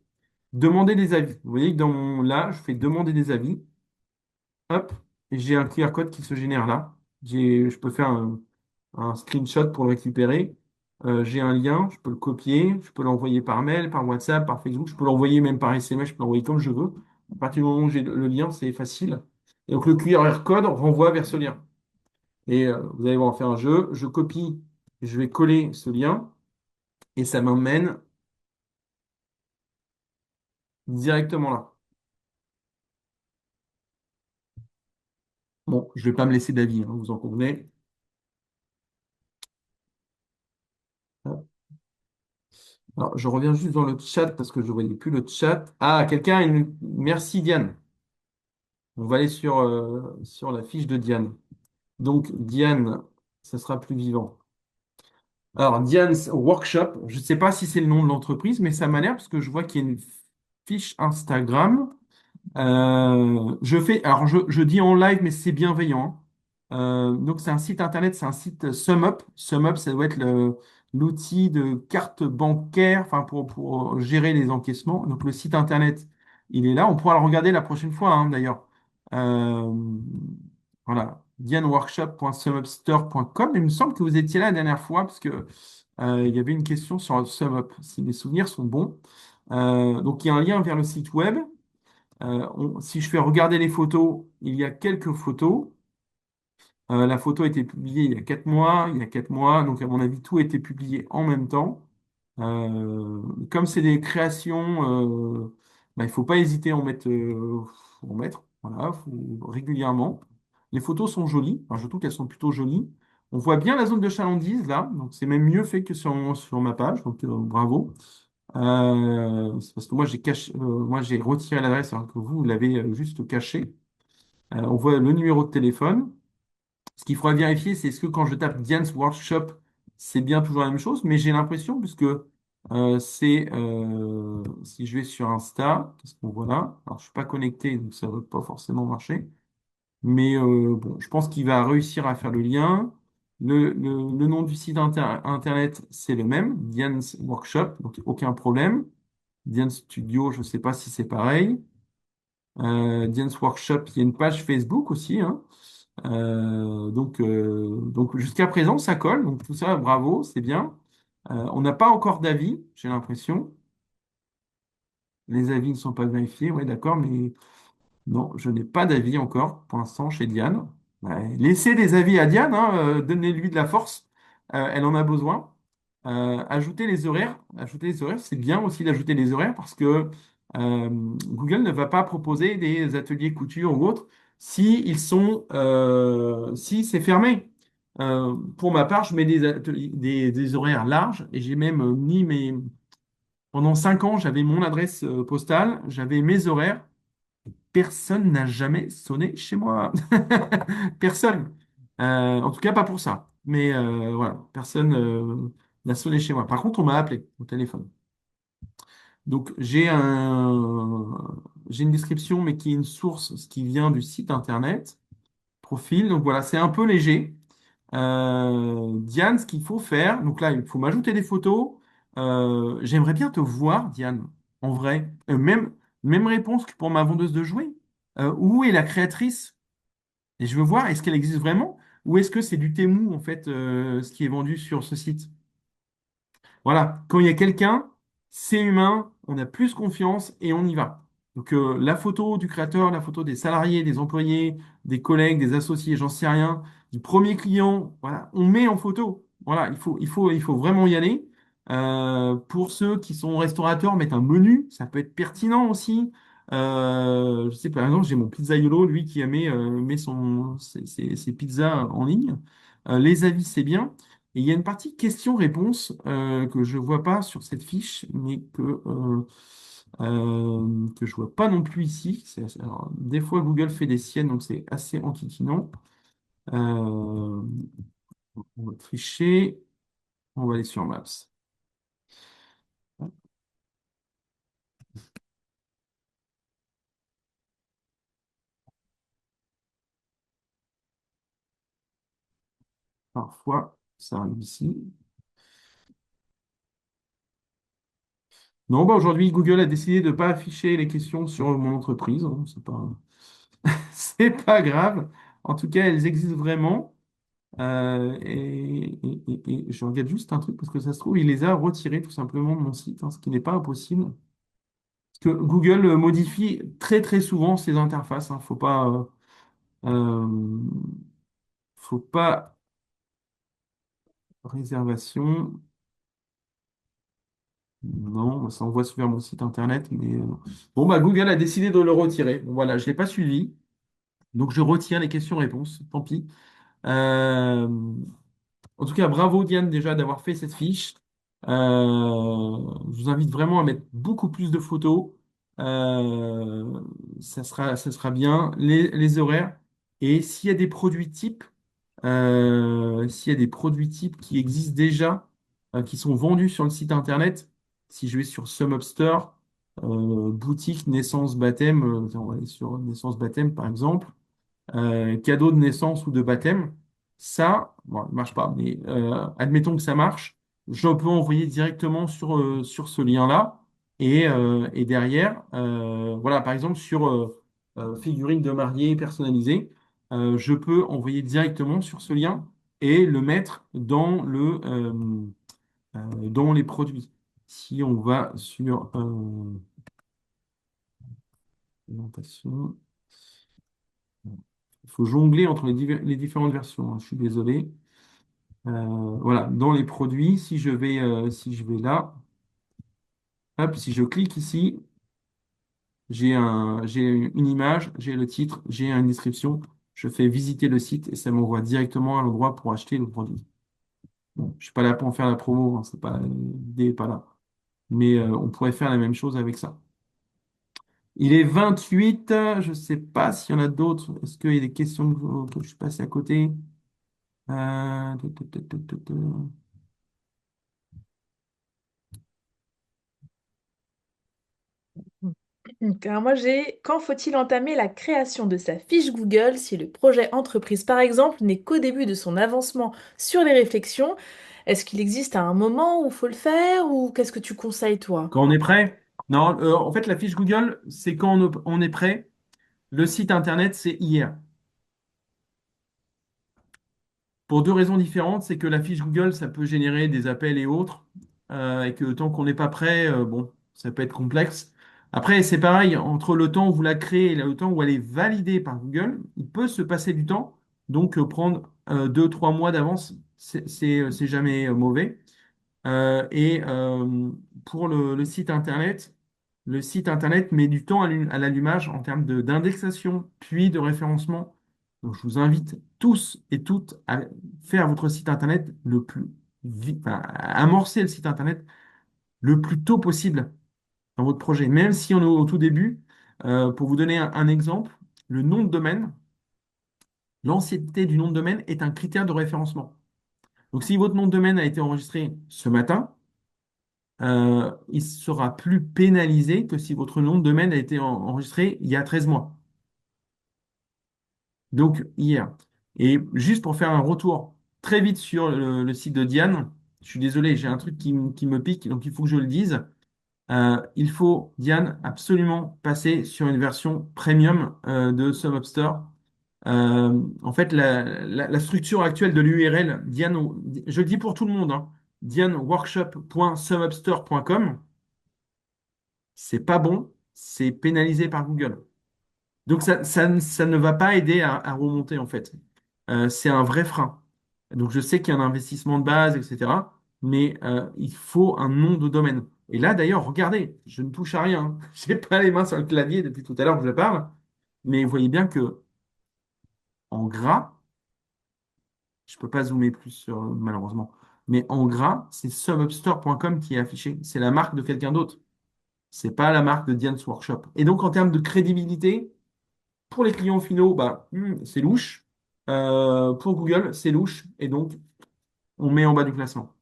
Demander des avis. Vous voyez que là, je fais demander des avis. Hop, et j'ai un QR code qui se génère là. Je peux faire un screenshot pour le récupérer. J'ai un lien, je peux le copier, je peux l'envoyer par mail, par WhatsApp, par Facebook, je peux l'envoyer même par SMS, je peux l'envoyer comme je veux. À partir du moment où j'ai le lien, c'est facile. Et donc le QR code renvoie vers ce lien. Et vous allez voir, on fait un jeu. Je copie, je vais coller ce lien et ça m'emmène directement là. Bon, je ne vais pas me laisser d'avis, hein, vous en convenez. Alors, je reviens juste dans le chat parce que je ne voyais plus le chat. Ah, quelqu'un a une... Merci Diane. On va aller sur la fiche de Diane. Donc, Diane, ça sera plus vivant. Alors, Diane's Workshop, je ne sais pas si c'est le nom de l'entreprise, mais ça m'a l'air parce que je vois qu'il y a une fiche Instagram. Je dis en live, mais c'est bienveillant, hein. Donc, c'est un site internet, c'est un site SumUp. SumUp, ça doit être l'outil de carte bancaire, enfin, pour gérer les encaissements. Donc, le site internet, il est là. On pourra le regarder la prochaine fois, hein, d'ailleurs. Euh, voilà, dianeworkshop.sumupstore.com. Il me semble que vous étiez là la dernière fois, parce que il y avait une question sur SumUp, si mes souvenirs sont bons. Donc, il y a un lien vers le site web. Si je fais regarder les photos, il y a quelques photos. La photo a été publiée il y a 4 mois, il y a 4 mois, donc à mon avis, tout a été publié en même temps. Comme c'est des créations, bah, il ne faut pas hésiter à faut en mettre, voilà, régulièrement. Les photos sont jolies, enfin, je trouve qu'elles sont plutôt jolies. On voit bien la zone de chalandise là, donc c'est même mieux fait que sur ma page, donc bravo. C'est parce que moi j'ai retiré l'adresse alors que vous l'avez juste cachée. On voit le numéro de téléphone. Ce qu'il faudra vérifier, c'est est-ce que quand je tape Diane's Workshop, c'est bien toujours la même chose, mais j'ai l'impression, puisque si je vais sur Insta, qu'est-ce qu'on voit là? Alors je suis pas connecté, donc ça ne va pas forcément marcher. Mais bon, je pense qu'il va réussir à faire le lien. Le nom du site internet, c'est le même, Diane's Workshop, donc aucun problème. Diane Studio, je ne sais pas si c'est pareil. Diane's Workshop, il y a une page Facebook aussi, hein. Donc jusqu'à présent, ça colle. Donc tout ça, bravo, c'est bien. On n'a pas encore d'avis, j'ai l'impression. Les avis ne sont pas vérifiés, oui, d'accord, mais non, je n'ai pas d'avis encore pour l'instant chez Diane. Ouais, laissez des avis à Diane, hein, donnez-lui de la force. Elle en a besoin. Ajouter les horaires. Ajouter les horaires, c'est bien aussi d'ajouter les horaires parce que Google ne va pas proposer des ateliers couture ou autres si c'est fermé. Pour ma part, je mets des horaires larges et j'ai même mis mes. Pendant 5 ans, j'avais mon adresse postale, j'avais mes horaires. Personne n'a jamais sonné chez moi. Personne. En tout cas, pas pour ça. Mais voilà, personne n'a sonné chez moi. Par contre, on m'a appelé au téléphone. Donc, j'ai une description, mais qui est une source, ce qui vient du site internet, profil. Donc voilà, c'est un peu léger. Diane, ce qu'il faut faire, donc là, il faut m'ajouter des photos. J'aimerais bien te voir, Diane, en vrai. Même réponse que pour ma vendeuse de jouets. Où est la créatrice? Et je veux voir, est-ce qu'elle existe vraiment? Ou est-ce que c'est du Temu, en fait, ce qui est vendu sur ce site? Voilà, quand il y a quelqu'un, c'est humain, on a plus confiance et on y va. Donc la photo du créateur, la photo des salariés, des employés, des collègues, des associés, j'en sais rien, du premier client, voilà, on met en photo. Voilà, il faut vraiment y aller. Pour ceux qui sont restaurateurs, mettre un menu, ça peut être pertinent aussi. Je sais par exemple, j'ai mon pizzaiolo, lui qui met ses pizzas en ligne. Les avis, c'est bien. Et il y a une partie questions-réponses que je ne vois pas sur cette fiche, mais que je ne vois pas non plus ici. Alors, des fois, Google fait des siennes, donc c'est assez enquiquinant. On va tricher. On va aller sur Maps. Parfois, ça arrive ici. Non, bah aujourd'hui, Google a décidé de ne pas afficher les questions sur mon entreprise, hein. C'est pas grave. En tout cas, elles existent vraiment. Et je regarde juste un truc parce que ça se trouve, il les a retirés tout simplement de mon site, hein, ce qui n'est pas impossible. Parce que Google modifie très très souvent ses interfaces, hein, faut pas. Euh, faut pas réservation. Non, ça envoie vers mon site internet, mais bon bah Google a décidé de le retirer. Bon, voilà, je l'ai pas suivi, donc je retire les questions-réponses. Tant pis. Euh, En tout cas, bravo Diane déjà d'avoir fait cette fiche. Je vous invite vraiment à mettre beaucoup plus de photos. Euh, ça sera bien. Les horaires. Et s'il y a des produits types, s'il y a des produits types qui existent déjà, qui sont vendus sur le site internet, si je vais sur SumUp Store, boutique naissance baptême, on va aller sur naissance baptême par exemple cadeau de naissance ou de baptême, ça, bon, ne marche pas, mais admettons que ça marche, je peux envoyer directement sur ce lien-là. Et derrière, voilà, par exemple, sur figurine de mariée personnalisée, je peux envoyer directement sur ce lien et le mettre dans les produits. Si on va sur alimentation, il faut jongler entre les différentes versions, hein, je suis désolé. Voilà, dans les produits, si je vais là, hop, si je clique ici, j'ai une image, j'ai le titre, j'ai une description. Je fais visiter le site et ça m'envoie directement à l'endroit pour acheter le produit. Bon, je suis pas là pour en faire la promo, hein, c'est pas, l'idée n'est pas là. Mais on pourrait faire la même chose avec ça. Il est 28, je ne sais pas s'il y en a d'autres. Est-ce qu'il y a des questions que je suis passé à côté? Euh, tu, tu, tu, tu, tu, tu. Alors moi j'ai quand faut-il entamer la création de sa fiche Google si le projet entreprise par exemple n'est qu'au début de son avancement sur les réflexions? Est-ce qu'il existe un moment où il faut le faire ou qu'est-ce que tu conseilles toi? Quand on est prêt? Non, en fait, la fiche Google, c'est quand on est prêt. Le site internet, c'est hier. Pour deux raisons différentes, c'est que la fiche Google, ça peut générer des appels et autres, et que tant qu'on n'est pas prêt, bon, ça peut être complexe. Après, c'est pareil, entre le temps où vous la créez et le temps où elle est validée par Google, il peut se passer du temps. Donc, prendre 2, 3 mois d'avance, c'est jamais mauvais. Et pour le site internet, le site internet met du temps à l'allumage en termes d'indexation, puis de référencement. Donc, je vous invite tous et toutes à faire votre site internet le plus vite, enfin, à amorcer le site internet le plus tôt possible dans votre projet, même si on est au tout début. Pour vous donner un exemple, le nom de domaine, l'ancienneté du nom de domaine est un critère de référencement. Donc, si votre nom de domaine a été enregistré ce matin, il sera plus pénalisé que si votre nom de domaine a été enregistré il y a 13 mois. Donc hier. Et juste pour faire un retour très vite sur le site de Diane, je suis désolé, j'ai un truc qui me pique, donc il faut que je le dise. Il faut, Diane, absolument passer sur une version premium de SumUpStore. En fait, la structure actuelle de l'URL, Diane, je le dis pour tout le monde, hein, dianeworkshop.sumupstore.com, c'est pas bon, c'est pénalisé par Google. Donc ça ne va pas aider à remonter en fait. C'est un vrai frein. Donc je sais qu'il y a un investissement de base, etc. Mais il faut un nom de domaine. Et là d'ailleurs, regardez, je ne touche à rien. Je n'ai pas les mains sur le clavier depuis tout à l'heure que je parle. Mais vous voyez bien que en gras, je ne peux pas zoomer plus sur, malheureusement. Mais en gras, c'est subupstore.com qui est affiché. C'est la marque de quelqu'un d'autre. C'est pas la marque de Diane's Workshop. Et donc en termes de crédibilité, pour les clients finaux, bah, c'est louche. Pour Google, c'est louche. Et donc, on met en bas du classement,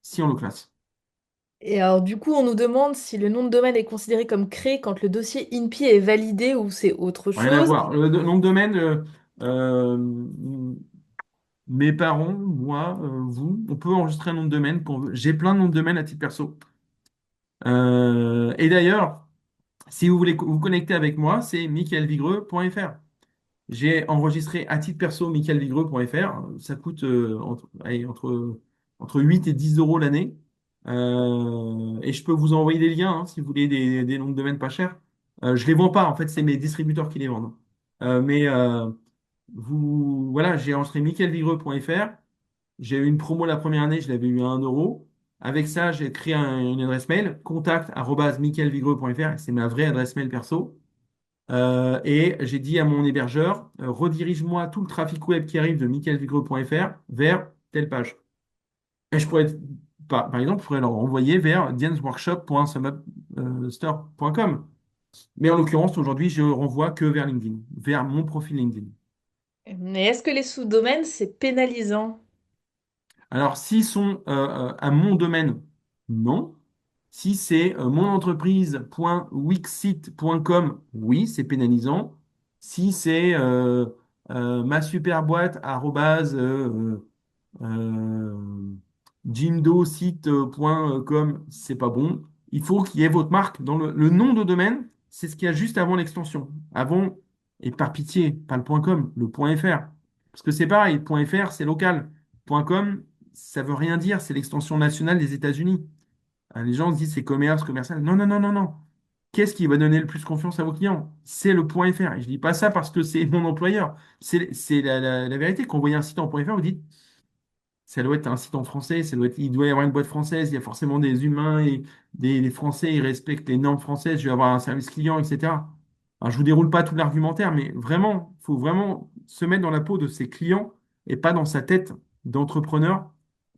si on le classe. Et alors du coup on nous demande si le nom de domaine est considéré comme créé quand le dossier INPI est validé ou c'est autre Rien à chose. voir. Le nom de domaine, euh, mes parents, moi, vous, on peut enregistrer un nom de domaine. J'ai plein de noms de domaine à titre perso. Et d'ailleurs, si vous voulez vous connecter avec moi, c'est michaelvigreux.fr. J'ai enregistré à titre perso michaelvigreux.fr. Ça coûte allez, entre 8 et 10 euros l'année. Et je peux vous envoyer des liens hein, si vous voulez des noms de domaine pas chers. Je ne les vends pas, en fait, c'est mes distributeurs qui les vendent. Mais voilà, j'ai enregistré mickaelvigreux.fr. J'ai eu une promo la première année, je l'avais eu à 1 euro. Avec ça, j'ai créé une adresse mail, contact@mickaelvigreux.fr. C'est ma vraie adresse mail perso. Et j'ai dit à mon hébergeur, redirige-moi tout le trafic web qui arrive de mickaelvigreux.fr vers telle page. Et je pourrais, par exemple, je pourrais leur envoyer vers diansworkshop.sumupstore.com. Mais en l'occurrence, aujourd'hui, je renvoie que vers LinkedIn, vers mon profil LinkedIn. Mais est-ce que les sous-domaines, c'est pénalisant? Alors, s'ils sont à mon domaine, non. Si c'est monentreprise.wixsite.com, oui, c'est pénalisant. Si c'est ma super boîte jimdosite.com, c'est pas bon. Il faut qu'il y ait votre marque dans le nom de domaine, c'est ce qu'il y a juste avant l'extension. Avant, et par pitié, pas le .com, le .fr. Parce que c'est pareil, .fr, c'est local. .com, ça veut rien dire, c'est l'extension nationale des États-Unis. Les gens se disent c'est commerce, commercial. Non, non, non, non, non. Qu'est-ce qui va donner le plus confiance à vos clients? C'est le .fr. Et je dis pas ça parce que c'est mon employeur. C'est la vérité. Quand vous voyez un site en .fr, vous dites ça doit être un site en français, il doit y avoir une boîte française, il y a forcément des humains et des Français, ils respectent les normes françaises, je vais avoir un service client, etc. Alors, je vous déroule pas tout l'argumentaire, mais vraiment, il faut vraiment se mettre dans la peau de ses clients et pas dans sa tête d'entrepreneur.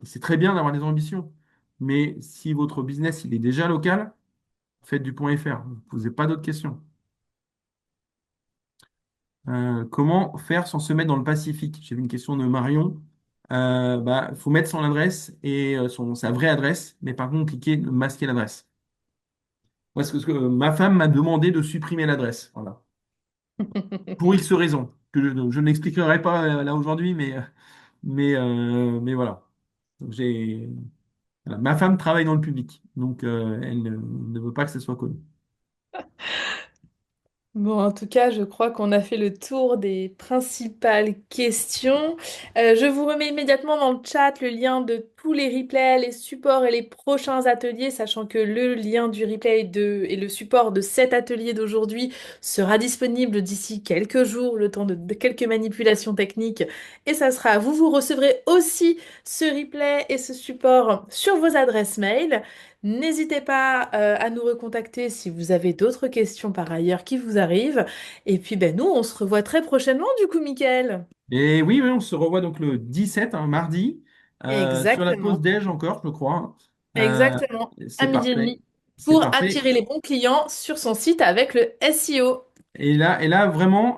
C'est très bien d'avoir des ambitions, mais si votre business il est déjà local, faites du point .fr, ne posez pas d'autres questions. Comment faire sans se mettre dans le Pacifique? J'ai vu une question de Marion. Bah, faut mettre son adresse et sa vraie adresse, mais par contre, cliquer, masquer l'adresse. Parce que ma femme m'a demandé de supprimer l'adresse. Voilà. Pour X raisons, que je n'expliquerai pas là aujourd'hui, mais voilà. Donc, voilà. Ma femme travaille dans le public, donc elle ne veut pas que ce soit connu. Bon, en tout cas, je crois qu'on a fait le tour des principales questions. Je vous remets immédiatement dans le chat le lien de tous les replays, les supports et les prochains ateliers, sachant que le lien du replay et le support de cet atelier d'aujourd'hui sera disponible d'ici quelques jours, le temps de quelques manipulations techniques. Et ça sera à vous. Vous recevrez aussi ce replay et ce support sur vos adresses mail. N'hésitez pas à nous recontacter si vous avez d'autres questions par ailleurs qui vous arrivent. Et puis ben, nous, on se revoit très prochainement du coup, Mickaël. Et oui, oui, on se revoit donc le 17, hein, mardi, sur la pause Exactement. déj encore, je crois. Exactement. À C'est midi et parfait. demi. C'est Pour parfait. attirer les bons clients sur son site avec le SEO. Et là vraiment,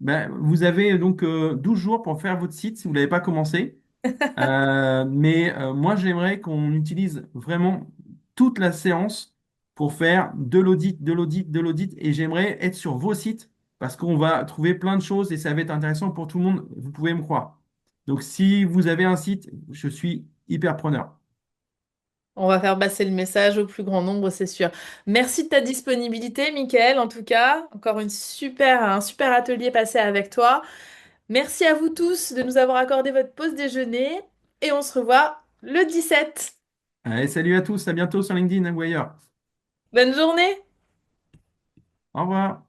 ben, vous avez donc 12 jours pour faire votre site si vous ne l'avez pas commencé. Mais moi, j'aimerais qu'on utilise vraiment toute la séance pour faire de l'audit, de l'audit, de l'audit. Et j'aimerais être sur vos sites parce qu'on va trouver plein de choses et ça va être intéressant pour tout le monde. Vous pouvez me croire. Donc, si vous avez un site, je suis hyper preneur. On va faire passer le message au plus grand nombre, c'est sûr. Merci de ta disponibilité, Mickaël, en tout cas. Encore un super atelier passé avec toi. Merci à vous tous de nous avoir accordé votre pause déjeuner et on se revoit le 17. Allez, salut à tous, à bientôt sur LinkedIn ou ailleurs. Bonne journée! Au revoir.